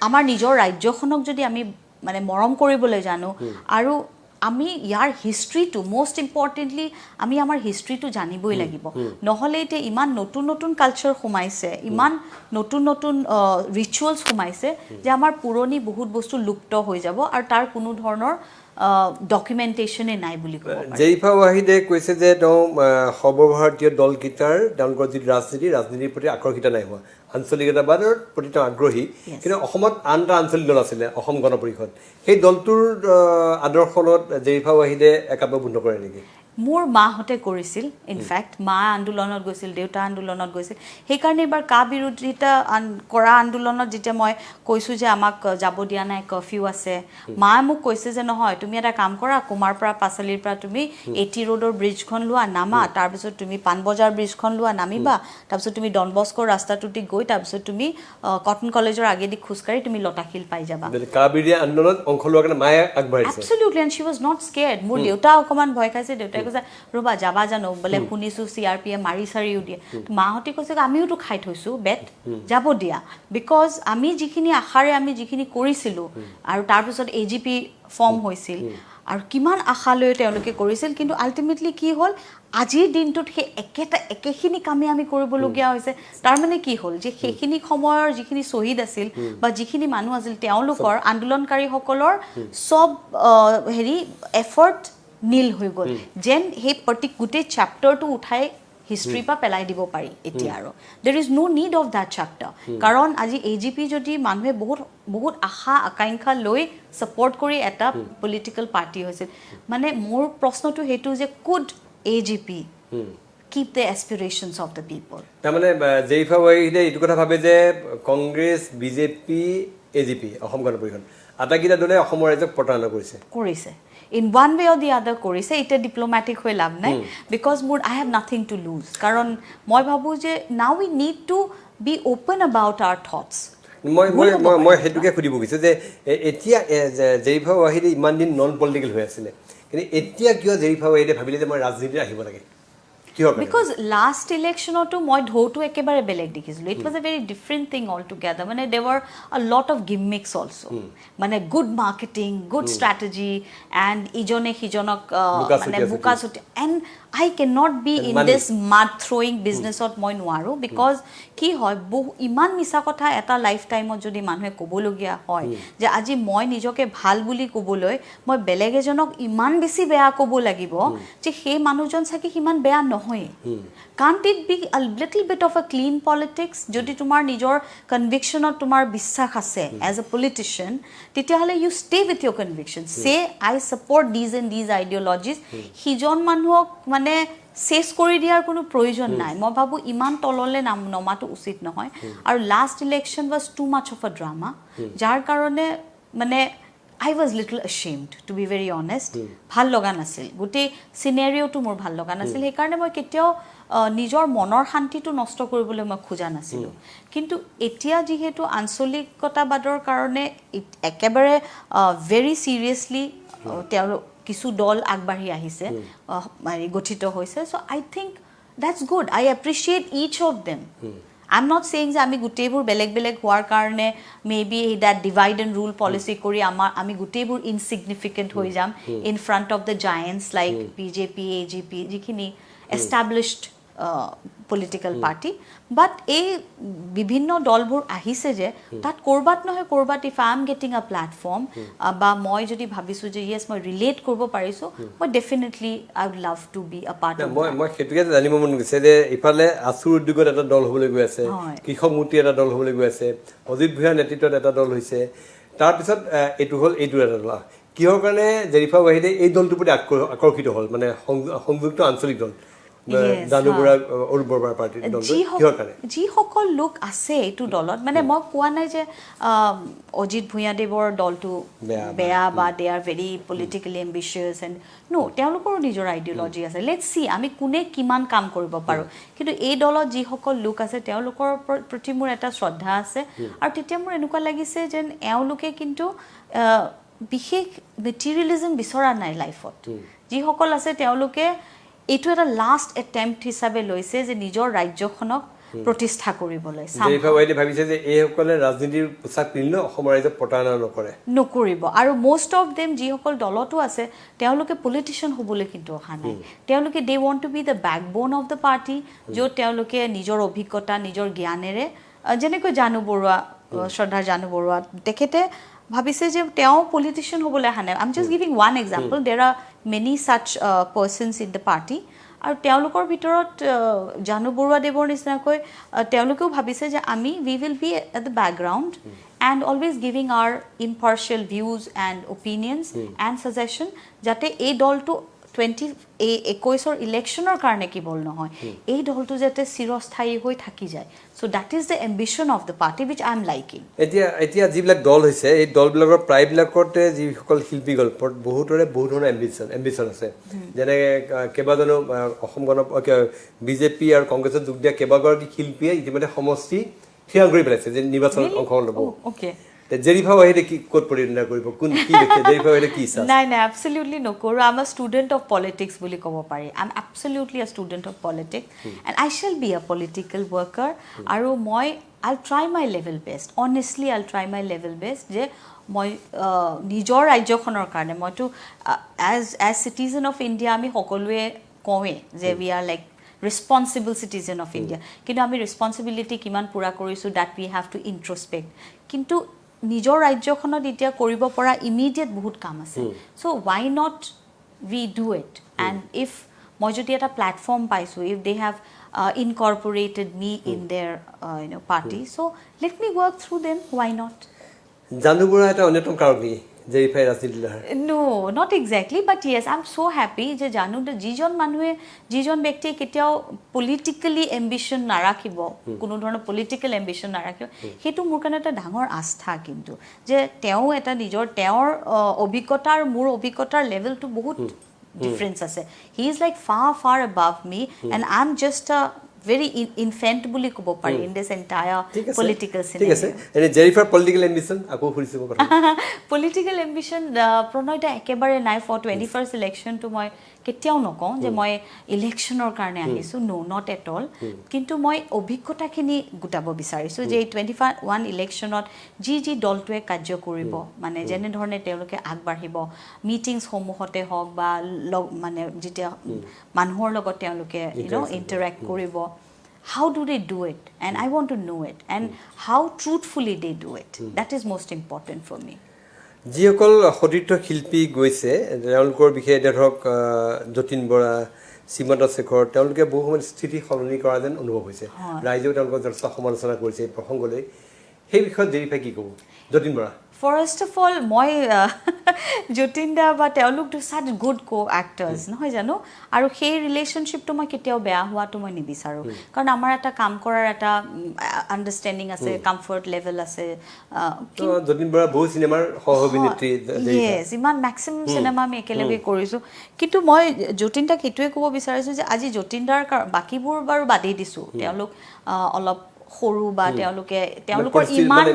আমাৰ নিজৰ ৰাজ্যখনক যদি আমি মানে মৰম কৰিবলৈ জানো আৰু আমি ইয়াৰ হিষ্ট্ৰীটো মোষ্ট ইম্পৰ্টেণ্টলি আমি আমাৰ হিষ্ট্ৰীটো জানিবই লাগিব নহ'লে এতিয়া ইমান নতুন কালচাৰ সোমাইছে ইমান নতুন ৰিচুৱেলছ সোমাইছে যে আমাৰ পুৰণি বহুত বস্তু লুপ্ত হৈ যাব আৰু তাৰ কোনো ধৰণৰ ডকুমেণ্টেশ্যনে নাই বুলি ক'ব পাৰি জেৰিফা ৱাহিদে কৈছে যে তেওঁ সৰ্বভাৰতীয় দলকেইটাৰ তেওঁলোকৰ যি ৰাজনীতিৰ প্ৰতি আকৰ্ষিত নাই হোৱা আঞ্চলিকতাবাদৰ প্ৰতি তেওঁ আগ্ৰহী কিন্তু অসমত আন এটা আঞ্চলিক দল আছিলে অসম গণ পৰিষদ সেই দলটোৰ আদৰ্শৰ লগত জেৰিফা ৱাহিদে একাত্মবোধ নকৰে নেকি মোৰ মাহঁতে কৰিছিল ইনফেক্ট মা আন্দোলনত গৈছিল দেউতা আন্দোলনত গৈছিল সেইকাৰণে এবাৰ কা বিৰোধিতা কৰা আন্দোলনত যেতিয়া মই কৈছোঁ যে আমাক যাব দিয়া নাই কাৰ্ফিউ আছে মায়ে মোক কৈছে যে নহয় তুমি এটা কাম কৰা কুমাৰপৰা পাচালিৰ পৰা তুমি এটি ৰোডৰ ব্ৰিজখন লোৱা নামা তাৰপিছত তুমি পাণবজাৰ ব্ৰিজখন লোৱা নামিবা তাৰপিছত তুমি ডন বস্কৰ ৰাস্তাটোদি গৈ তাৰপিছত তুমি কটন কলেজৰ আগেদি খোজকাঢ়ি তুমি লতাশিল পাই যাবা কা বিৰোধী আন্দোলনত অংশ লোৱাৰ কাৰণে মায়ে আগবাঢ়িছে absolutely and she was not scared মোৰ দেউতা অকণমান ভয় খাইছে দেউতাই কৈছে ৰ'বা যাবা জানো বোলে শুনিছোঁ CRPF মাৰি চাৰিও দিয়ে মাহঁতে কৈছে আমিওতো খাই থৈছোঁ বেট যাব দিয়া বিকজ আমি যিখিনি আশাৰে আমি যিখিনি কৰিছিলোঁ আৰু তাৰপিছত AGP ফৰ্ম হৈছিল আৰু কিমান আশালৈ তেওঁলোকে কৰিছিল কিন্তু আল্টিমেটলি কি হ'ল আজিৰ দিনটোত সেই একেখিনি কামে আমি কৰিবলগীয়া হৈছে তাৰমানে কি হ'ল যে সেইখিনি সময়ৰ যিখিনি শ্বহীদ আছিল বা যিখিনি মানুহ আছিল তেওঁলোকৰ আন্দোলনকাৰীসকলৰ চব এফৰ্ট নীল হৈ গ'ল যেন সেই গোটেই চেপ্টাৰটো উঠাই হিষ্ট্ৰী পৰা পেলাই দিব পাৰি এতিয়া আৰু there is no need of that chapter কাৰণ আজি AGP যদি মানুহে বহুত আশা আকাংক্ষা লৈ ছাপৰ্ট কৰি এটা পলিটিকেল পাৰ্টি হৈছিল মানে মোৰ প্ৰশ্নটো সেইটো যে could AGP keep the aspirations of the people তাৰমানে জেইফা ৱাহিদে এইটো কথা ভাবে যে কংগ্ৰেছ BJP AGP অসম গণ পৰিষদ আটাইকেইটা দলে অসমৰ ৰাজ্যক প্ৰতাৰণা কৰিছে in one way or the other কৰিছে এটা ডিপ্লোমেটিক হৈ লাভ নাই because I have nothing to lose কাৰণ মই ভাবো যে now we need to be open about our thoughts মই হেতুকে খুদিব গৈছে যে এতিয়া জেইফা ৱাহিদে ইমান দিন নন পলিটিকেল হৈ আছিল কিন্তু এতিয়া কিয় জেইফা ৱাহিদে ভাবিলে যে মই ৰাজনীতি আহিব লাগে because last election to moi dhoutu ekebare beleg dekhisilu it was a very different thing altogether mane there were a lot of gimmicks also mane good marketing good strategy and ijone hijonok mane bukasuti and I cannot be in this mud throwing business ot moi nuaru because ki hoy iman misa kotha eta lifetime ot jodi manhe kobologia hoy je aji moi nijoke bhal buli koboloi moi beleg ejonok iman beshi beya kobo lagibo je he manujon saki himan beya nohoy can't it be a little bit of a clean politics jodi tumar nijor conviction ot tumar bisshas ase as a politician titia hole you stay with your convictions say I support these and these ideologies hijon manuhok মানে শেষ কৰি দিয়াৰ কোনো প্ৰয়োজন নাই মই ভাবো ইমান তললে নমাটো উচিত নহয় আৰু last election was too much of a drama যাৰ কাৰণে মানে I was little ashamed to be very honest ভাল লগা নাছিল গোটেই সিনাৰিওটো মোৰ ভাল লগা নাছিল সেই কাৰণে মই কেতিয়াও নিজৰ মনৰ শান্তিটো নষ্ট কৰিবলৈ মই খোজা নাছিল কিন্তু এতিয়া যেহেতু আঞ্চলিকতাবাদৰ কাৰণে একেবাৰে very seriously তেওঁ কিছু দল আগবাঢ়ি আহিছে মানে গঠিত হৈছে so I think that's good I appreciate each of them I'm not saying যে আমি গুটেইবোৰ বেলেগ বেলেগ হোৱাৰ কাৰণে maybe that divide and rule policy কৰি আমি গুটেইবোৰ insignificant হৈ যাম in front of the giants like BJP AGP যিখিনি established political party but এই বিভিন্ন দলবোৰ আহিছে যে তাত কৰবাত নহয় কৰবাত if I am getting a platform বা মই যদি ভাবিছো যে yes মই ৰিলেট কৰিব পাৰিছো মই definitely I would love to be a part of মই হেতুকে জানিব মন গৈছে যে ইফালে আছুৰ উদ্যোগত এটা দল হ'বলৈ গৈ আছে কৃষক মুক্তি এটা দল হ'বলৈ গৈ আছে অজিত ভূঞাৰ নেতৃত্বত এটা দল হৈছে তাৰ পিছত এটো হ'ল এইটো এটা দল কিহৰ কাৰণে জেৰিফা ৱাহিদে এই দলটোৰ প্ৰতি আকৰ্ষিত হ'ল মানে সংযুক্ত আঞ্চলিক দল জানুবৰা উৰ্বৰবাৰ পাৰ্টি দল কিহৰ কাৰণে যি সকল লোক আছে এইটো দলত মানে মই কোৱা নাই যে অজিত ভূঞা দেৱৰ দলটো বেয়া বা they are very politically ambitious and no তেওঁলোকৰ নিজৰ আইডিওলজি আছে let's see আমি কোনে কিমান কাম কৰিব পাৰো কিন্তু এই দলত যি সকল লোক আছে তেওঁলোকৰ প্ৰতি মোৰ এটা শ্ৰদ্ধা আছে আৰু তেতিয়া মোৰ এনেকুৱা লাগিছে যে এওঁলোকে কিন্তু বিশেষ মেটেৰিয়েলিজম বিচৰা নাই লাইফত যি সকল আছে তেওঁলোকে এইটো এটা লাষ্ট এটেম্প্ট হিচাপে লৈছে যে নিজৰ ৰাজ্যখনক প্ৰতিষ্ঠা কৰিবলৈ জেৰিফা ৱাহিদে ভাবিছে যে এই সকলে ৰাজনীতিৰ পোছাক পিন্ধিলে অসমৰ ৰাজ্যক প্ৰতাৰণা নকৰিব আৰু most of them যি সকল দলতো আছে তেওঁলোকে পলিটিচিয়ান হ'বলৈ কিন্তু অহা নাই তেওঁলোকে they want to be the backbone of the party য'ত তেওঁলোকে নিজৰ অভিজ্ঞতা নিজৰ জ্ঞানেৰে যেনেকৈ জানু বৰুৱা শ্ৰদ্ধা জানু বৰুৱা তেখেতে ভাবিছে যে তেওঁ পলিটিচিয়ান হ'বলৈ অহা নাই I'm just giving one example there are many such persons in the party আৰু তেওঁলোকৰ ভিতৰত জানু বৰুৱা দেৱৰ নিচিনাকৈ তেওঁলোকেও ভাবিছে যে আমি we will be at the background and always giving our impartial views and opinions and suggestion যাতে এই দলটো 2021 ইলেকশনৰ কাৰণে কি বল নহয় এই দলটো যাতে চিৰস্থায়ী হৈ থাকি যায় so that is the ambition of the party which I am liking এতিয়া যিবিলাক দল হৈছে এই দলবিলাকৰ প্ৰায়বিলাকতে যিসকল শিল্পী গল্পত বহুত ধৰণৰ এম্বিশন আছে যেনে কেইবাজনো অসম গণ বিজেপি আৰু কংগ্ৰেছত যোগ দিয়া কেইবাগৰাকী শিল্পীয়ে ইতিমধ্যে সমষ্টি থিৰাং কৰি পেলাইছে যে নিৰ্বাচনত অংশগ্ৰহণ ল'ব জেৰিফা ৱাহিদে কি ক'ত পৰিণত কৰিব কোন কি দেখে জেৰিফা ৱাহিদে কি ইচ্ছা নাই absolutely নকৰো I'm a student of politics বুলি ক'ব পাৰি I'm absolutely a student of politics and I shall be a political worker আৰু মই I'll try my level best honestly I'll try my level best যে মই নিজৰ ৰাজ্যখনৰ কাৰণে মইতো as citizen of India আমি সকলোৱে কওঁৱে যে we are like responsible citizen of India কিন্তু আমি responsibility কিমান পুৰা কৰিছো that we have to introspect কিন্তু নিজৰ ৰাজ্যখনত এতিয়া কৰিব পৰা ইমিডিয়েট বহুত কাম আছে so why not we do it. And if মই যদি এটা প্লেটফৰ্ম পাইছোঁ, if they have incorporated me in their party, so let me work through them, why not? জানু বৰুৱা এটা অন্যতম কাৰক নেকি জেৰিফাই ৰাজনীতিলৈ অহাৰ? No, not exactly, but yes, I'm so happy যে জানো যিজন মানুহে যিজন ব্যক্তিয়ে কেতিয়াও পলিটিকেলি এম্বিশ্যন নাৰাখিব, কোনো ধৰণৰ পলিটিকেল এম্বিশ্যন নাৰাখিব, সেইটো মোৰ কাৰণে এটা ডাঙৰ আস্থা। কিন্তু যে তেওঁ এটা নিজৰ তেওঁৰ অভিজ্ঞতা আৰু মোৰ অভিজ্ঞতাৰ লেভেলটো বহুত ডিফাৰেঞ্চ আছে। He is like far above me and I am just a very infant বুলি ক'ব পাৰি in this entire political scenario. ঠিক আছে, এনে জেৰিফাৰ পলিটিকেল এম্বিশ্যন আকৌ ফুৰিছে কথা। পলিটিকেল এম্বিশ্যন প্ৰণয়দা একেবাৰে নাই। ফৰ 21st ইলেকশ্যনটো মই কেতিয়াও নকওঁ যে মই ইলেকশ্যনৰ কাৰণে আহিছোঁ, নো নট এট অল। কিন্তু মই অভিজ্ঞতাখিনি গোটাব বিচাৰিছোঁ যে এই 21 ইলেকশ্যনত যি দলটোৱে কাৰ্য কৰিব, মানে যেনেধৰণে তেওঁলোকে আগবাঢ়িব, মিটিংছসমূহতে হওক বা মানে যেতিয়া মানুহৰ লগত তেওঁলোকে ইণ্টাৰেক্ট কৰিব, how do they do it, and I want to know it, and how truthfully they do it. That is most important for me. যিসকল সতীৰ্থ শিল্পী গৈছে তেওঁলোকৰ বিষয়ে এতিয়া ধৰক যতীন বৰা, শ্ৰীমন্ত শেখৰ, তেওঁলোকে বহু সময়ত স্থিতি সলনি কৰা যেন অনুভৱ হৈছে। ৰাইজেও তেওঁলোকক যথেষ্ট সমালোচনা কৰিছে এই প্ৰসংগলৈ। সেই বিষয়ত জেৰিফাই কি ক'ব? Jatin Bora. First of all মই যতীন দা বা তেওঁলোকটো ছাচ গুড কো-এক্টাৰ্ছ নহয় জানো, আৰু সেই ৰিলেশ্যনশ্বিপটো মই কেতিয়াও বেয়া হোৱাটো মই নিবিচাৰোঁ। কাৰণ আমাৰ এটা কাম কৰাৰ এটা আণ্ডাৰষ্টেণ্ডিং আছে, কমফৰ্ট লেভেল আছে। যতীন বৰা বহু চিনেমাৰ সহ-অভিনেত্ৰী, ইয়েছ, ইমান মেক্সিমাম চিনেমা আমি একেলগে কৰিছোঁ। কিন্তু মই যতীন দাক সেইটোৱে ক'ব বিচাৰিছোঁ যে আজি যতীন দাৰ বাকীবোৰ বাৰু বাদেই দিছোঁ, তেওঁলোক অলপ সৰু বা তেওঁলোকৰ ইমান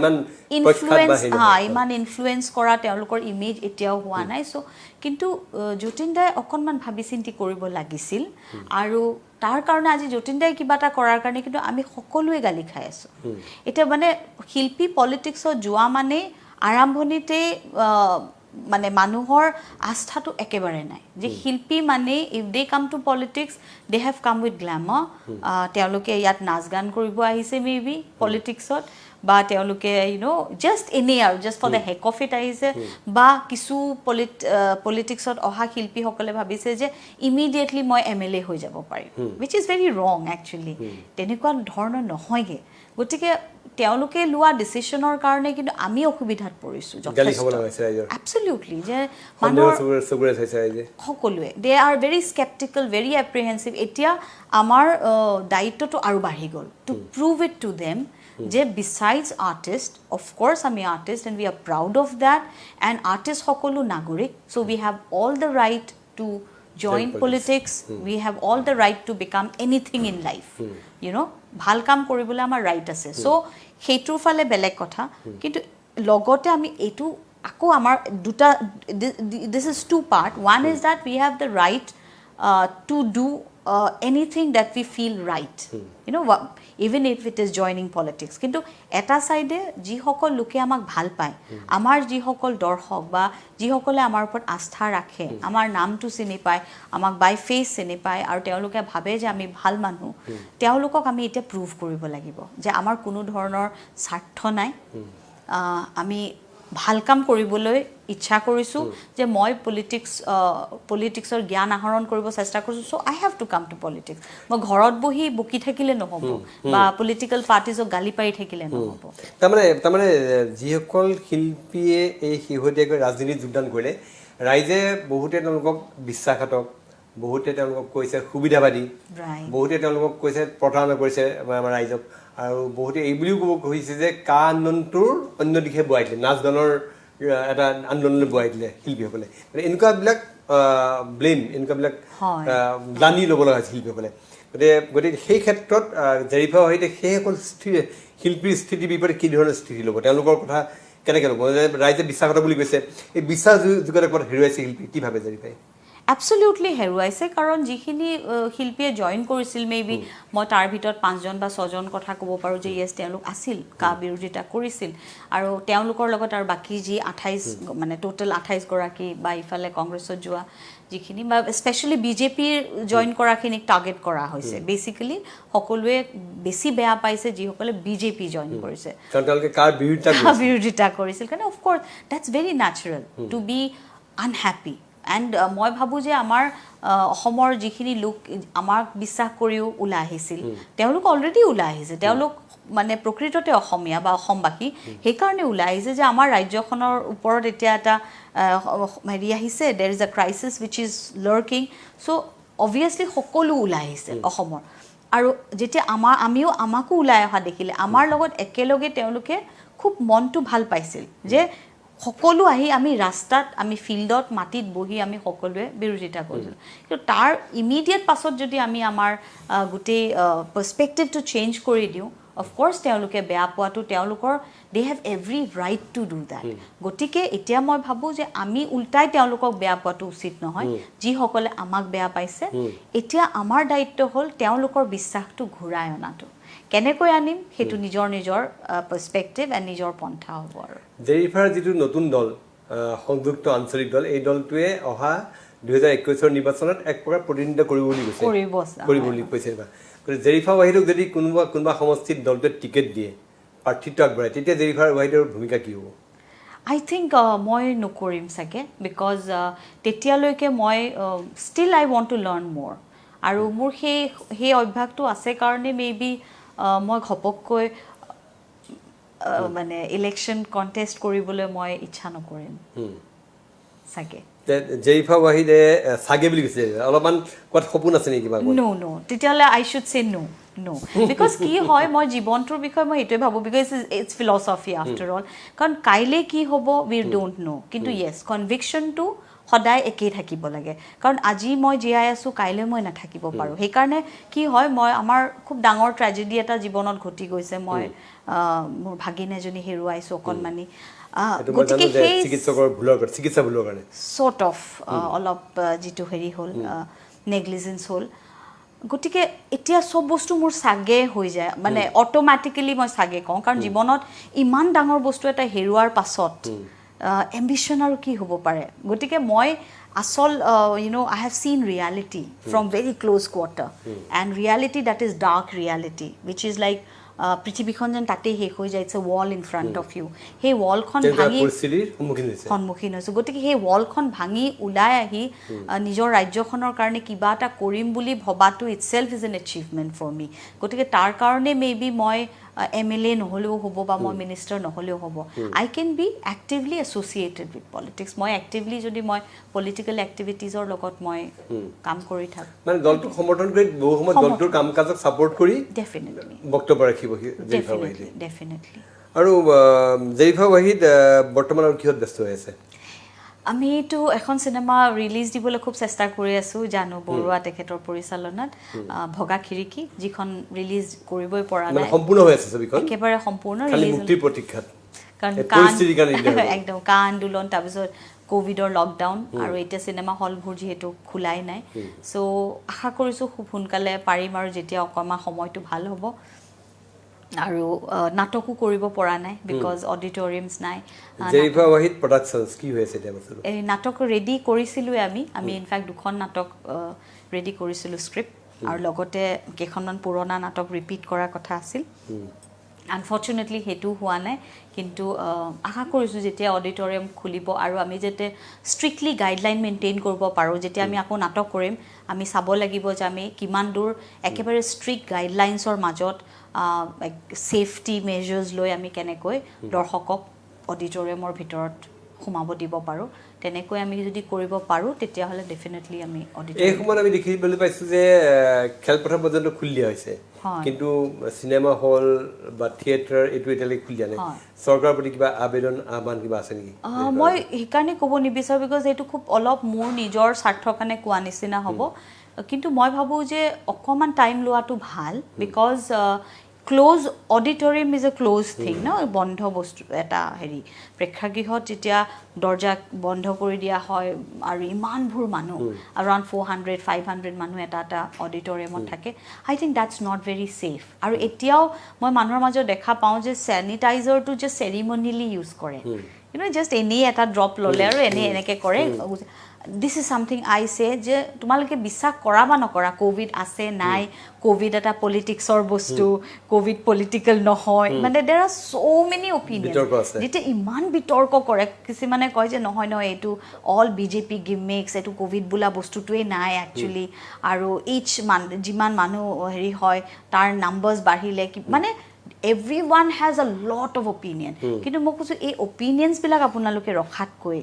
ইনফ্লুৱেঞ্চ কৰা তেওঁলোকৰ ইমেজ এতিয়াও হোৱা নাই। চ' কিন্তু যতীন দাই অকণমান ভাবি চিন্তি কৰিব লাগিছিল, আৰু তাৰ কাৰণে আজি যতীন দাই কিবা এটা কৰাৰ কাৰণে কিন্তু আমি সকলোৱে গালি খাই আছোঁ। এতিয়া মানে শিল্পী পলিটিক্সত যোৱা মানে আৰম্ভণিতে মানে মানুহৰ আস্থাটো একেবাৰে নাই যে শিল্পী মানে ইফ দে কাম to politics they have come with glamour. তেওঁলোকে ইয়াত নাচ গান কৰিব আহিছে মে বি পলিটিক্সত, বা তেওঁলোকে জাষ্ট এনেই আৰু just for the heck of it আহিছে, বা কিছু পলিটিক্সত অহা শিল্পীসকলে ভাবিছে যে ইমিডিয়েটলি মই MLA হৈ যাব পাৰিম, উইচ ইজ ভেৰি ৰং একচুৱেলি। তেনেকুৱা ধৰণৰ নহয়গৈ। গতিকে তেওঁলোকে লোৱা ডিচিশ্যনৰ কাৰণে কিন্তু আমি অসুবিধাত পৰিছোঁ এবছলিউটলি, যে সকলোৱে they are very sceptical, very apprehensive. এতিয়া আমাৰ দায়িত্বটো আৰু বাঢ়ি গ'ল to prove it to them যে বিচাইডছ আৰ্টিষ্ট, অফক'ৰ্ছ আমি artist and we are proud of that, and artist সকলো নাগৰিক, so' we have all the right to join politics, we have all the right to become anything in life, ভাল কাম কৰিবলৈ আমাৰ right আছে। চ' সেইটোৰ ফালে বেলেগ কথা, কিন্তু লগতে আমি এইটো আকৌ আমাৰ দুটা, this is two part. One is that we have the right to do anything that we feel right, even if it is joining politics. কিন্তু এটা ছাইডে যিসকল লোকে আমাক ভাল পায়, আমাৰ যিসকল দৰ্শক বা যিসকলে আমাৰ ওপৰত আস্থা ৰাখে, আমাৰ নামটো চিনি পায়, আমাক বাই ফেচ চিনি পায়, আৰু তেওঁলোকে ভাবে যে আমি ভাল মানুহ, তেওঁলোকক আমি এতিয়া প্ৰুভ কৰিব লাগিব যে আমাৰ কোনো ধৰণৰ স্বাৰ্থ নাই, আমি ভাল কাম কৰিবলৈ ইচ্ছা কৰিছোঁ, যে মই পলিটিক্সৰ জ্ঞান আহৰণ কৰিব চেষ্টা কৰিছোঁ। So' I have to come to politics. মই ঘৰত বহি বকি থাকিলে নহ'ব, বা পলিটিকেল পাৰ্টিজক গালি পাৰি থাকিলে নহ'ব। তাৰমানে যিসকল শিল্পীয়ে এই শেহতীয়াকৈ ৰাজনীতিত যোগদান কৰিলে, ৰাইজে বহুতে তেওঁলোকক বিশ্বাসঘাতক, বহুতে তেওঁলোকক কৈছে সুবিধাবাদী, বহুতে তেওঁলোকক কৈছে প্ৰতাৰণা কৰিছে আমাৰ ৰাইজক, আৰু বহুতে এই বুলিও ক'ব খুজিছে যে কা আন্দোলনটোৰ অন্য দিশে বোৱাই দিলে, নাচ গানৰ এটা আন্দোলনলৈ বোৱাই দিলে শিল্পীসকলে। এনেকুৱাবিলাক ব্লেম, এনেকুৱাবিলাক গ্লানি ল'ব লগা হৈছে শিল্পীসকলে। গতিকে সেই ক্ষেত্ৰত জেৰিফাৰ সৈতে সেইসকল শিল্পীৰ স্থিতিৰ বিপৰীতে কি ধৰণৰ স্থিতি ল'ব, তেওঁলোকৰ কথা কেনেকৈ ল'ব? ৰাইজে বিশ্বাসঘাতক বুলি কৈছে, এই বিশ্বাসযোগ্যতাৰ ওপৰত হেৰুৱাইছে শিল্পী, কি ভাবে জেৰিফাই? এবছলিউটলি হেৰুৱাইছে, কাৰণ যিখিনি শিল্পীয়ে জইন কৰিছিল, মে বি মই তাৰ ভিতৰত 5জন বা 6জন কথা ক'ব পাৰোঁ যে য়েছ তেওঁলোক আছিল, কা বিৰোধিতা কৰিছিল, আৰু তেওঁলোকৰ লগত আৰু বাকী যি 28 মানে টোটেল 28 গৰাকী, বা ইফালে কংগ্ৰেছত যোৱা যিখিনি, বা স্পেচিয়েলি বিজেপিৰ জইন কৰাখিনিক টাৰ্গেট কৰা হৈছে। বেচিকেলি সকলোৱে বেছি বেয়া পাইছে যিসকলে বিজেপি জইন কৰিছে, বিৰোধিতা কৰিছিল, কাৰণে of course that's very natural to be unhappy and মই ভাবোঁ যে আমাৰ অসমৰ যিখিনি লোক আমাক বিশ্বাস কৰিও ওলাই আহিছিল তেওঁলোক অলৰেডি ওলাই আহিছে তেওঁলোক মানে প্ৰকৃততে অসমীয়া বা অসমবাসী সেইকাৰণে ওলাই আহিছে যে আমাৰ ৰাজ্যখনৰ ওপৰত এতিয়া এটা হেৰি আহিছে there is a crisis which is lurking so' obviously সকলো ওলাই আহিছে অসমৰ আৰু যেতিয়া আমিও আমাকো ওলাই অহা দেখিলে আমাৰ লগত একেলগে তেওঁলোকে খুব মনটো ভাল পাইছিল যে সকলো আহি আমি ৰাস্তাত আমি ফিল্ডত মাটিত বহি আমি সকলোৱে বিৰোধিতা কৰিছিলোঁ কিন্তু তাৰ ইমিডিয়েট পাছত যদি আমি আমাৰ গোটেই পাৰ্চপেক্টিভটো চেঞ্জ কৰি দিওঁ অফক'ৰ্ছ তেওঁলোকে বেয়া পোৱাটো তেওঁলোকৰ they have every right to do that গতিকে এতিয়া মই ভাবোঁ যে আমি উল্টাই তেওঁলোকক বেয়া পোৱাটো উচিত নহয় যিসকলে আমাক বেয়া পাইছে এতিয়া আমাৰ দায়িত্ব হ'ল তেওঁলোকৰ বিশ্বাসটো ঘূৰাই অনাটো কেনেকৈ আনিম সেইটো নিজৰ পাৰ্চপেক্টিভ এণ্ড নিজৰ পন্থা হ'ব আৰু জেৰিফাৰ যিটো নতুন দল সংযুক্ত আঞ্চলিক দল এই দলটোৱে অহা 2021 নিৰ্বাচনত এক প্ৰকাৰ প্ৰতিনিধিত্ব কৰিব বুলি কৈছে কৰিব বুলি কৈছে গতিকে জেৰিফা ৱাহিদক যদি কোনোবা সমষ্টিত দলটোৱে টিকেট দিয়ে প্ৰাৰ্থিত্ব আগবঢ়ায় তেতিয়া জেৰিফা ৱাহিদৰ ভূমিকা কি হ'ব আই থিংক মই নকৰিম চাগে বিকজ তেতিয়ালৈকে মই still I want to learn মোৰ আৰু মোৰ সেই অভ্যাসটো আছে কাৰণে মেবি মই ঘপককৈ মানে ইলেকশ্যন কণ্টেষ্ট কৰিবলৈ মই ইচ্ছা নকৰিম চাগে জেৰিফা ৱাহিদে চাগে বুলি কৈছে অলপমান ক'ত সপোন আছে নেকি কিবা নো তেতিয়াহ'লে আই শুড চে নো বিকজ কি হয় মই জীৱনটোৰ বিষয়ে মই সেইটোৱে ভাবোঁ because it's philosophy after all কাৰণ কাইলৈ কি হ'ব উই ডোণ্ট ন' কিন্তু য়েছ কনভিকশ্যনটো সদায় একেই থাকিব লাগে কাৰণ আজি মই জীয়াই আছোঁ কাইলৈ মই নাথাকিব পাৰোঁ সেইকাৰণে কি হয় মই আমাৰ খুব ডাঙৰ ট্ৰেজেডি এটা জীৱনত ঘটি গৈছে মই মোৰ ভাগিন এজনী হেৰুৱাইছোঁ অকণমানি গতিকে সেই চিকিৎসা ভুলৰ কাৰণে চৰ্ট অফ অলপ যিটো হেৰি হ'ল নেগলিজেঞ্চ হ'ল গতিকে এতিয়া চব বস্তু মোৰ চাগে হৈ যায় মানে অট'মেটিকেলি মই চাগে কওঁ কাৰণ জীৱনত ইমান ডাঙৰ বস্তু এটা হেৰুৱাৰ পাছত এম্বিশ্যন আৰু কি হ'ব পাৰে গতিকে মই আচল I have seen reality from very close quarter and reality that is dark reality which is like পৃথিৱীখন যেন তাতেই শেষ হৈ যায় it's a wall in front of you সেই ৱালখন ভাঙি সন্মুখীন হৈছোঁ গতিকে সেই ৱালখন ভাঙি ওলাই আহি নিজৰ ৰাজ্যখনৰ কাৰণে কিবা এটা কৰিম বুলি ভবাটো itself is an achievement for me গতিকে তাৰ কাৰণে মেবি মই MLA নহ'লেও হ'ব বা মই মিনিষ্টাৰ নহ'লেও হ'ব I can be actively associated with politics মই এক্টিভলি যদি মই পলিটিকেল এক্টিভিটিজৰ লগত মই কাম কৰি থাকোঁ মানে দলটোক সমৰ্থন কৰি বহু সময়ত দলটোৰ কাম কাজক ছাপোৰ্ট কৰি ডেফিনেটলি বক্তব্য ৰাখিব ডেফিনেটলি আৰু জেৰিফা ৱাহিদ বৰ্তমান আৰু কিহত ব্যস্ত হৈ আছে আমিতো এখন চিনেমা ৰিলিজ দিবলৈ খুব চেষ্টা কৰি আছোঁ জানু বৰুৱা তেখেতৰ পৰিচালনাত ভগা খিৰিকী যিখন ৰিলিজ কৰিবই পৰা নাই সম্পূৰ্ণ হৈ আছে ছবিখন একেবাৰে সম্পূৰ্ণ ৰিলিজ মুক্তিৰ প্ৰতীক্ষাত কাৰণ একদম কা আন্দোলন তাৰপিছত কোভিডৰ লকডাউন আৰু এতিয়া চিনেমা হলবোৰ যিহেতু খোলাই নাই চ' আশা কৰিছোঁ খুব সোনকালে পাৰিম আৰু যেতিয়া অকণমান সময়টো ভাল হ'ব আৰু নাটকো কৰিব পৰা নাই বিকজ অডিটৰিয়ামছ নাই জেৰিফা ৱাহিদ প্ৰডাকশ্যনছ কি হৈ আছে এতিয়া বস্তুটো এই নাটক ৰেডি কৰিছিলোঁৱে আমি ইনফেক্ট দুখন নাটক ৰেডি কৰিছিলোঁ স্ক্ৰিপ্ট আৰু লগতে কেইখনমান পুৰণা নাটক ৰিপিট কৰাৰ কথা আছিল আনফৰ্চুনেটলি সেইটো হোৱা নাই কিন্তু আশা কৰিছোঁ যেতিয়া অডিটৰিয়াম খুলিব আৰু আমি যাতে ষ্ট্ৰিক্টলি গাইডলাইন মেইনটেইন কৰিব পাৰোঁ যেতিয়া আমি আকৌ নাটক কৰিম আমি চাব লাগিব যে আমি কিমান দূৰ একেবাৰে ষ্ট্ৰিক্ট গাইডলাইনছৰ মাজত ছেফটি মেজাৰ্ছ লৈ আমি কেনেকৈ দৰ্শকক অডিটৰিয়ামৰ ভিতৰত সোমাব দিব পাৰোঁ তেনেকৈ আমি যদি কৰিব পাৰোঁ তেতিয়াহ'লে ডেফিনেটলি আমি এই সময়ত আমি দেখিবলৈ পাইছোঁ যে খেলপথাৰ পৰ্যন্ত খুলি দিয়া হৈছে কিন্তু চিনেমা হল বা থিয়েটাৰ এইটো এতিয়ালৈকে খুলি দিয়া নাই চৰকাৰৰ প্ৰতি কিবা আহ্বান কিবা আছে নেকি মই সেইকাৰণে ক'ব নিবিচাৰোঁ বিকজ এইটো খুব অলপ মোৰ নিজৰ স্বাৰ্থৰ কাৰণে কোৱা নিচিনা হ'ব কিন্তু মই ভাবোঁ যে অকণমান টাইম লোৱাটো ভাল because close auditorium is a close thing ন বন্ধ বস্তু এটা হেৰি প্ৰেক্ষাগৃহত যেতিয়া দৰ্জা বন্ধ কৰি দিয়া হয় আৰু ইমানবোৰ মানুহ এৰাউণ্ড 400-500 মানুহ এটা অডিটৰিয়ামত থাকে I think that's not very safe আৰু এতিয়াও মই মানুহৰ মাজত দেখা পাওঁ যে চেনিটাইজাৰটো যে চেৰিমনিলি ইউজ কৰে জাষ্ট এনেই এটা ড্ৰপ ল'লে আৰু এনেকৈ কৰে দিছ ইজ ছামথিং আই চে যে তোমালোকে বিশ্বাস কৰা বা নকৰা ক'ভিড আছে নাই ক'ভিড এটা পলিটিক্সৰ বস্তু ক'ভিড পলিটিকেল নহয় মানে দেৰ আৰ চ' মেনি অপিনিয়ন যেতিয়া ইমান বিতৰ্ক কৰে কিছুমানে কয় যে নহয় এইটো অল বিজেপি গিমিক্স এইটো ক'ভিড বোলা বস্তুটোৱেই নাই একচুৱেলি আৰু যিমান মানুহ হেৰি হয় তাৰ নাম্বাৰ্ছ বাঢ়িলে মানে everyone has a lot of opinion কিন্তু মই কৈছো এই অপিনিয়নছবিলাক আপোনালোকে ৰখাতকৈ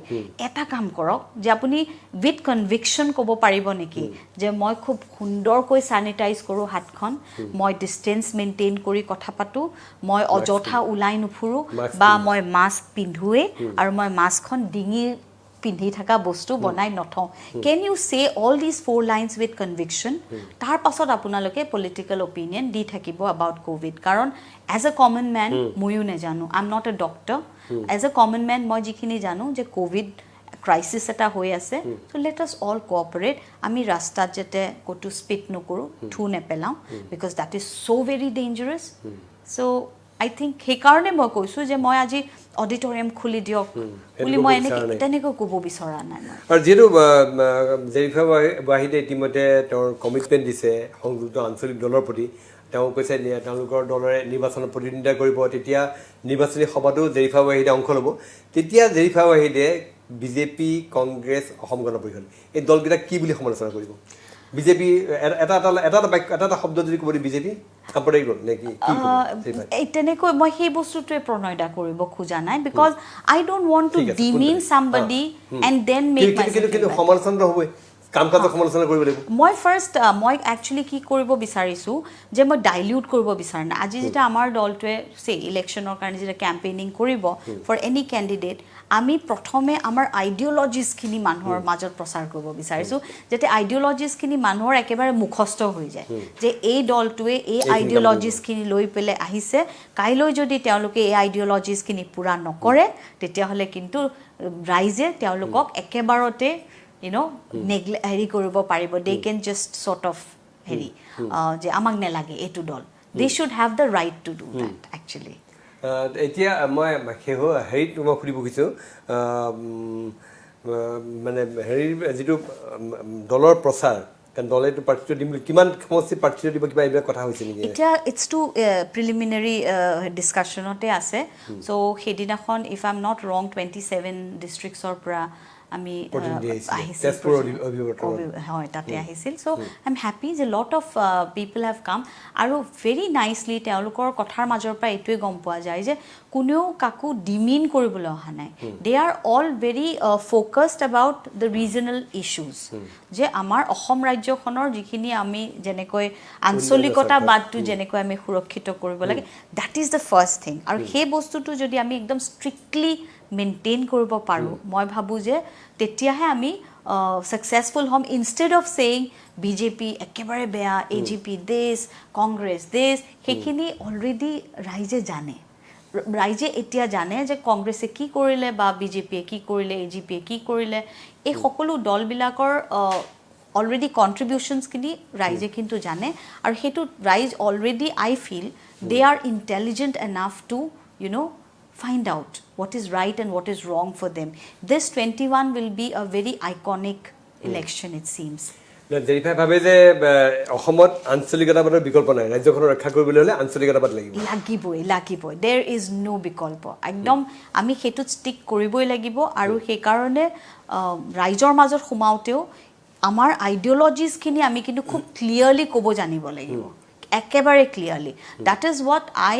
এটা কাম কৰক যে আপুনি উইথ কনভিকশ্যন ক'ব পাৰিব নেকি যে মই খুব সুন্দৰকৈ চেনিটাইজ কৰোঁ হাতখন মই ডিষ্টেঞ্চ মেইনটেইন কৰি কথা পাতোঁ মই অযথা ওলাই নুফুৰোঁ বা মই মাস্ক পিন্ধোৱেই আৰু মই মাস্কখন ডিঙি পিন্ধি থকা বস্তু বনাই নথওঁ can you say all these 4 lines with conviction তাৰ পাছত আপোনালোকে পলিটিকেল অপিনিয়ন দি থাকিব এবাউট ক'ভিড কাৰণ এজ এ কমন মেন ময়ো নাজানো I am not a doctor as a common man মই যিখিনি জানো যে ক'ভিড ক্ৰাইচিছ এটা হৈ আছে so' let us all cooperate আমি ৰাস্তাত যাতে ক'তো স্পিট নকৰোঁ থু নেপেলাওঁ because that is so' very dangerous so' I think সেইকাৰণে মই কৈছোঁ যে মই আজি অডিটৰিয়াম খুলি দিয়ক বুলি মই তেনেকৈ ক'ব বিচৰা নাই আৰু যিহেতু জেৰিফা ৱাহিদে ইতিমধ্যে তেওঁৰ কমিটমেণ্ট দিছে সংযুক্ত আঞ্চলিক দলৰ প্ৰতি তেওঁ কৈছে তেওঁলোকৰ দলৰে নিৰ্বাচনত প্ৰতিদ্বন্দ্বিতা কৰিব তেতিয়া নিৰ্বাচনী সভাতো জেৰিফা ৱাহিদে অংশ ল'ব তেতিয়া জেৰিফা ৱাহিদে বিজেপি কংগ্ৰেছ অসম গণ পৰিষদ এই দলকেইটাক কি বুলি সমালোচনা কৰিব বিজেপি এটা শব্দ যদি ক'ব বিজেপি সাম্প্ৰদায়িক নে কি তেনেকৈ মই সেই বস্তুটোৱে প্ৰণয়দা কৰিব খোজা নাই because I don't want to demean somebody and then make কিন্তু সমালোচনা হ'বই কাম কাজৰ সমালোচনা কৰিব লাগিব মই একচুৱেলি কি কৰিব বিচাৰিছোঁ যে মই ডাইলিউট কৰিব বিচাৰা নাই আজি যেতিয়া আমাৰ দলটোৱে ইলেকশ্যনৰ কাৰণে যেতিয়া কেম্পেইনিং কৰিব ফৰ এনি কেণ্ডিডেট আমি প্ৰথমে আমাৰ আইডিঅ'লজিছখিনি মানুহৰ মাজত প্ৰচাৰ কৰিব বিচাৰিছোঁ যাতে আইডিঅ'লজিছখিনি মানুহৰ একেবাৰে মুখস্থ হৈ যায় যে এই দলটোৱে এই আইডিঅ'লজিছখিনি লৈ পেলাই আহিছে কাইলৈ যদি তেওঁলোকে এই আইডিঅ'লজিছখিনি পূৰা নকৰে তেতিয়াহ'লে কিন্তু ৰাইজে তেওঁলোকক একেবাৰতে হেৰি কৰিব পাৰিব দে কেন জাষ্ট চৰ্ট অফ হেৰি যে আমাক নেলাগে এইটো দল they should have the right to do that actually এতিয়া মই হেৰিত মই সুধিব খুজিছোঁ মানে হেৰিৰ যিটো দলৰ প্ৰচাৰ কাৰণ দলেতো প্ৰাৰ্থিত্ব দিম কিমান সমষ্টিত প্ৰাৰ্থিত্ব দিব কিবা এইবিলাক কথা হৈছে নেকি এতিয়া ইটছ টু প্ৰিলিমিনাৰী ডিছকাশ্যনতে আছে চ' সেইদিনাখন ইফ আই এম নট ৰং 27 ডিষ্ট্ৰিক্টছৰ পৰা আমি হয় তাতে আহিছিল চ' আই এম হেপী যে লট অফ পিপল হেভ কাম আৰু ভেৰি নাইচলি তেওঁলোকৰ কথাৰ মাজৰ পৰা এইটোৱে গম পোৱা যায় যে কোনেও কাকো ডিমিন কৰিবলৈ অহা নাই they are all very focused about the regional issues যে আমাৰ অসম ৰাজ্যখনৰ যিখিনি আমি যেনেকৈ আঞ্চলিকতাবাদটো যেনেকৈ আমি সুৰক্ষিত কৰিব লাগে that is the first thing আৰু সেই বস্তুটো যদি আমি একদম ষ্ট্ৰিক্টলি মেইনটেইন কৰিব পাৰোঁ মই ভাবোঁ যে তেতিয়াহে আমি ছাকচেছফুল হ'ম ইনষ্টেড অফ ছেইং বিজেপি একেবাৰে বেয়া AGP দেশ কংগ্ৰেছ দেশ সেইখিনি অলৰেডি ৰাইজে জানে ৰাইজে এতিয়া জানে যে কংগ্ৰেছে কি কৰিলে বা বিজেপিয়ে কি কৰিলে AGPয়ে কি কৰিলে এই সকলো দলবিলাকৰ অলৰেডি কণ্ট্ৰিবিউশ্যনছখিনি ৰাইজে কিন্তু জানে আৰু সেইটো ৰাইজ already I feel they are intelligent enough to find out what is right and what is wrong for them. This 21 will be a very iconic election, it seems. জেৰিফাই ভাবে যে অসমত আঞ্চলিকতাবাদৰ বিকল্প নাই ৰাজ্যখনৰ ৰক্ষা কৰিবলৈ হ'লে আঞ্চলিকতাবাদ লাগিবই দেৰ ইজ ন' বিকল্প একদম আমি সেইটোত ষ্টিক কৰিবই লাগিব আৰু সেইকাৰণে ৰাইজৰ মাজত সোমাওঁতেও আমাৰ আইডিঅ'লজিছখিনি আমি কিন্তু খুব ক্লিয়াৰলি ক'ব জানিব লাগিব একেবাৰে clearly that is what I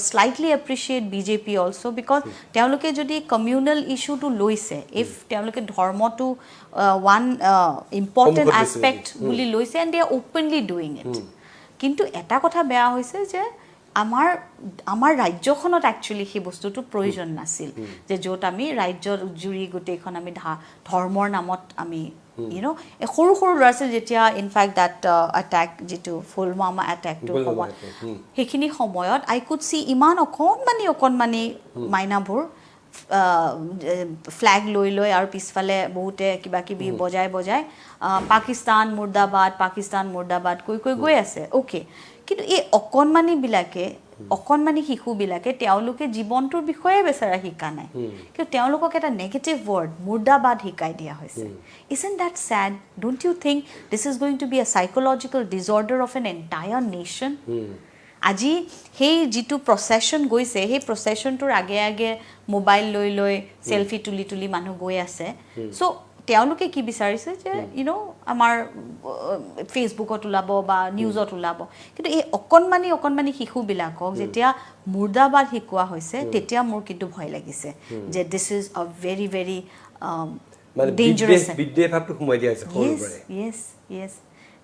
slightly appreciate BJP also' because তেওঁলোকে যদি কমিউনেল ইছ্যুটো লৈছে ইফ তেওঁলোকে ধৰ্মটো ওৱান ইম্পৰ্টেণ্ট এছপেক্ট বুলি লৈছে and they are openly doing it কিন্তু এটা কথা বেয়া হৈছে যে আমাৰ ৰাজ্যখনত একচুৱেলি সেই বস্তুটো প্ৰয়োজন নাছিল যে য'ত আমি ৰাজ্যৰ জুৰি গোটেইখন আমি ধৰ্মৰ নামত আমি সৰু সৰু ল'ৰা ছোৱালী যেতিয়া ইনফেক্ট দেট এটেক যিটো ফুলৱামা এটেকটোৰ সময়ত সেইখিনি সময়ত আই কুড চি ইমান অকণমানি মাইনাবোৰ ফ্লেগ লৈ আৰু পিছফালে বহুতে কিবা কিবি বজাই পাকিস্তান মুৰ্দাবাদ কৈ গৈ আছে অ'কে কিন্তু এই অকণমানিবিলাকে অকণমানি শিশুবিলাকে তেওঁলোকে জীৱনটোৰ বিষয়ে বেচাৰা শিকা নাই কিন্তু তেওঁলোকক এটা নেগেটিভ ৱৰ্ড মুৰ্দাবাদ শিকাই দিয়া হৈছে isn't that sad don't you think this is going to be a psychological disorder of an entire nation আজি সেই যিটো প্ৰচেছন গৈছে সেই প্ৰচেছনটোৰ আগে আগে মোবাইল লৈ লৈ সেলফি তুলি তুলি মানুহ গৈ আছে সো তেওঁলোকে কি বিচাৰিছে যে আমাৰ ফেচবুকত ওলাব বা নিউজত ওলাব কিন্তু এই অকণমানি শিশুবিলাকক যেতিয়া মুৰ্দাবাদ শিকোৱা হৈছে তেতিয়া মোৰ কিন্তু ভয় লাগিছে যে this is a very very dangerous বিদ্বেষভাৱটো সোমাই দিয়া হৈছে সৰুৰে য়েছ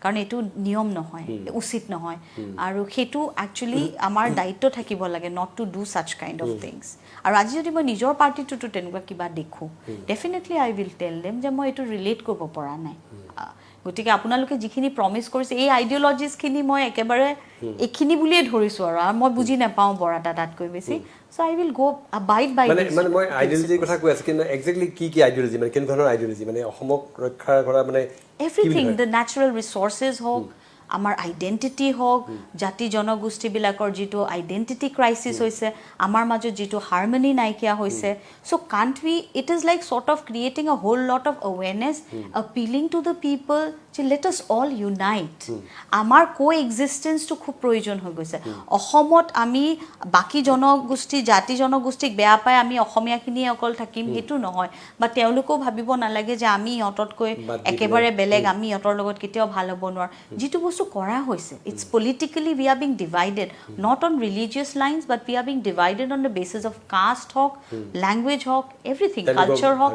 কাৰণ এইটো নিয়ম নহয় উচিত নহয় আৰু সেইটো একচুৱেলি আমাৰ দায়িত্ব থাকিব লাগে not to do ছাচ kind of things আৰু আজি যদি মই নিজৰ পাৰ্টিটোতো তেনেকুৱা কিবা দেখোঁ definitely I will tell them যে মই এইটো ৰিলেট কৰিব পৰা নাই গতিকে আপোনালোকে যিখিনি প্ৰমিছ কৰিছে এই আইডিঅলজিজখিনি মই একেবাৰে এইখিনি বুলিয়ে ধৰিছোঁ আৰু মই বুজি নাপাওঁ বৰ এটা তাতকৈ বেছি চ' আই উইল গ' বাইট বাই মানে মই আইডিঅলজিৰ কথা কৈ আছোঁ কিন্তু একজেক্টলি কি আইডিঅলজি মানে কেনে ধৰণৰ আইডিঅলজি মানে অসমক ৰক্ষা কৰা মানে এভৰিথিং দ্য নেচাৰেল ৰিচৰ্চেছ হওক আমাৰ আইডেণ্টিটি হওক জাতি জনগোষ্ঠীবিলাকৰ যিটো আইডেণ্টিটি ক্ৰাইচিছ হৈছে আমাৰ মাজত যিটো হাৰমনি নাইকিয়া হৈছে so' can't we it is like sort of creating a whole lot of awareness appealing to the people যে লেট আছ অল ইউনাইট আমাৰ কো এক্সিষ্টেঞ্চটো খুব প্ৰয়োজন হৈ গৈছে অসমত আমি বাকী জনগোষ্ঠী জাতি জনগোষ্ঠীক বেয়া পাই আমি অসমীয়াখিনিয়ে অকল থাকিম সেইটো নহয় বা তেওঁলোকেও ভাবিব নালাগে যে আমি ইহঁততকৈ একেবাৰে বেলেগ আমি ইহঁতৰ লগত কেতিয়াও ভাল হ'ব নোৱাৰোঁ যিটো বস্তু কৰা হৈছে it's politically we are being divided not on religious lines but we are being divided on the basis of caste হওক লেংগুৱেজ হওক এভৰিথিং কালচাৰ হওক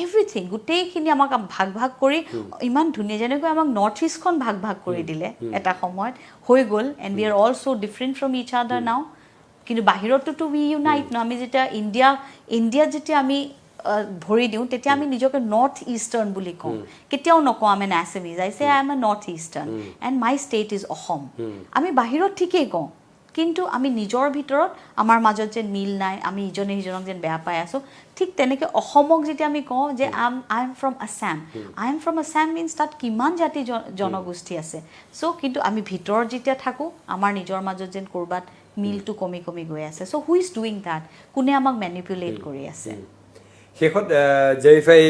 এভৰিথিং গোটেইখিনি আমাক ভাগ কৰি ইমান ধুনীয়া যেনেকৈ আমাক নৰ্থ ইষ্টখন ভাগ কৰি দিলে এটা সময়ত হৈ গ'ল and we R all so' different from ইচ আদাৰ নাও কিন্তু বাহিৰততো উই ইউনাইট ন আমি যেতিয়া ইণ্ডিয়াত যেতিয়া আমি ভৰি দিওঁ তেতিয়া আমি নিজকে নৰ্থ ইষ্টাৰ্ণ বুলি কওঁ কেতিয়াও নকওঁ আমি এন আছামিজ আই চে I M A north eastern and my state is Assam আমি বাহিৰত ঠিকেই কওঁ কিন্তু আমি নিজৰ ভিতৰত আমাৰ মাজত যেন মিল নাই আমি ইজনে সিজনক যেন বেয়া পাই আছোঁ ঠিক তেনেকৈ অসমক যেতিয়া আমি কওঁ যে I am from Assam means তাত কিমান জাতি জনগোষ্ঠী আছে চ' কিন্তু আমি ভিতৰত যেতিয়া থাকোঁ আমাৰ নিজৰ মাজত যেন ক'ৰবাত মিলটো কমি গৈ আছে চ' হু ইজ ডুইং দেট কোনে আমাক মেনিপুলেট কৰি আছে শেষত জেৰিফাই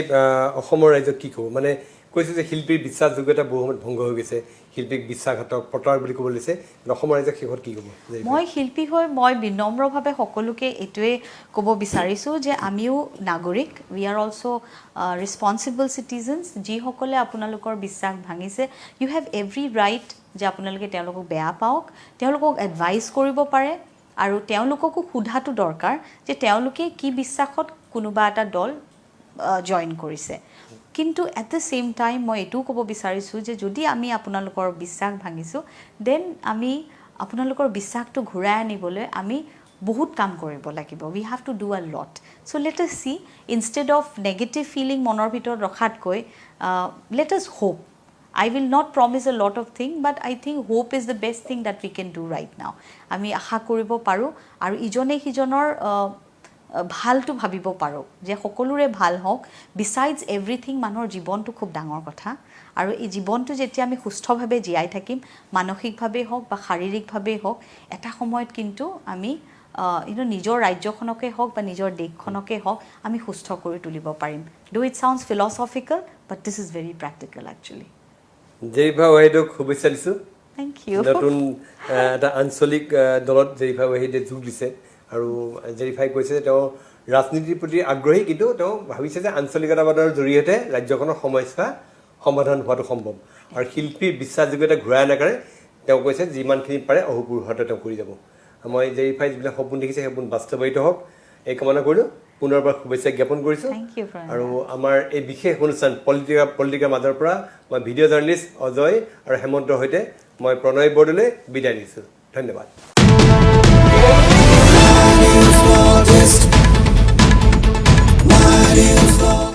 অসমৰ ৰাইজক কি ক'ব মানে কৈছে যে শিল্পীৰ বিশ্বাসযোগ্যতা বহু সময়ত ভংগ হৈ গৈছে শিল্পীক বিশ্বাসঘাতক পটাৰ বুলি ক'ব লৈছে অসমৰ ৰাইজক শেষত কি ক'ব মই শিল্পী হৈ মই বিনম্ৰভাৱে সকলোকে এইটোৱে ক'ব বিচাৰিছোঁ যে আমিও নাগৰিক we are also' responsible citizens যিসকলে আপোনালোকৰ বিশ্বাস ভাঙিছে ইউ হেভ এভৰি ৰাইট যে আপোনালোকে তেওঁলোকক বেয়া পাওক তেওঁলোকক এডভাইচ কৰিব পাৰে আৰু তেওঁলোককো সোধাটো দৰকাৰ যে তেওঁলোকে কি বিশ্বাসত কোনোবা এটা দল জইন কৰিছে কিন্তু এট দ্য ছেইম টাইম মই এইটোও ক'ব বিচাৰিছোঁ যে যদি আমি আপোনালোকৰ বিশ্বাস ভাঙিছোঁ দেন আমি আপোনালোকৰ বিশ্বাসটো ঘূৰাই আনিবলৈ আমি বহুত কাম কৰিব লাগিব we have to do a lot so' let us see instead of negative feeling মনৰ ভিতৰত ৰখাতকৈ let us hope I will not promise a lot of things, but I think hope is the best thing that we can do right now. আমি আশা কৰিব পাৰোঁ আৰু ইজনে সিজনৰ ভালটো ভাবিব পাৰোঁ যে সকলোৰে ভাল হওক বিচাইডছ এভৰিথিং মানুহৰ জীৱনটো খুব ডাঙৰ কথা আৰু এই জীৱনটো যেতিয়া আমি সুস্থভাৱে জীয়াই থাকিম মানসিকভাৱেই হওক বা শাৰীৰিকভাৱেই হওক এটা সময়ত কিন্তু আমি নিজৰ ৰাজ্যখনকে হওক বা নিজৰ দেশখনকে হওক আমি সুস্থ কৰি তুলিব পাৰিম do it sounds philosophical but this is very practical actually Zerifa ৱাহিদক শুভেচ্ছা দিছোঁ থেংক ইউ নতুন এটা আঞ্চলিক দলত জেৰিফা ৱাহিদে যোগ দিছে আৰু জেৰিফাই কৈছে যে তেওঁ ৰাজনীতিৰ প্ৰতি আগ্ৰহী কিন্তু তেওঁ ভাবিছে যে আঞ্চলিকতাবাদৰ জৰিয়তে ৰাজ্যখনৰ সমস্যা সমাধান হোৱাটো সম্ভৱ আৰু শিল্পীৰ বিশ্বাসযোগ্যতা ঘূৰাই অনাৰ কাৰণে তেওঁ কৈছে যিমানখিনি পাৰে অহোপুৰুষাৰ্থ তেওঁ কৰি যাব মই জেৰিফাই যিবিলাক সপোন দেখিছে সপোন বাস্তৱায়িত হওক এই কামনা কৰিলোঁ পুনৰবাৰ শুভেচ্ছা জ্ঞাপন কৰিছোঁ আৰু আমাৰ এই বিশেষ অনুষ্ঠান পলিটিকাৰ মাজৰ পৰা মই ভিডিঅ' জাৰ্নেলিষ্ট অজয় আৰু হেমন্তৰ সৈতে মই প্ৰণয় বৰদলৈ বিদায় দিছোঁ ধন্যবাদ My news for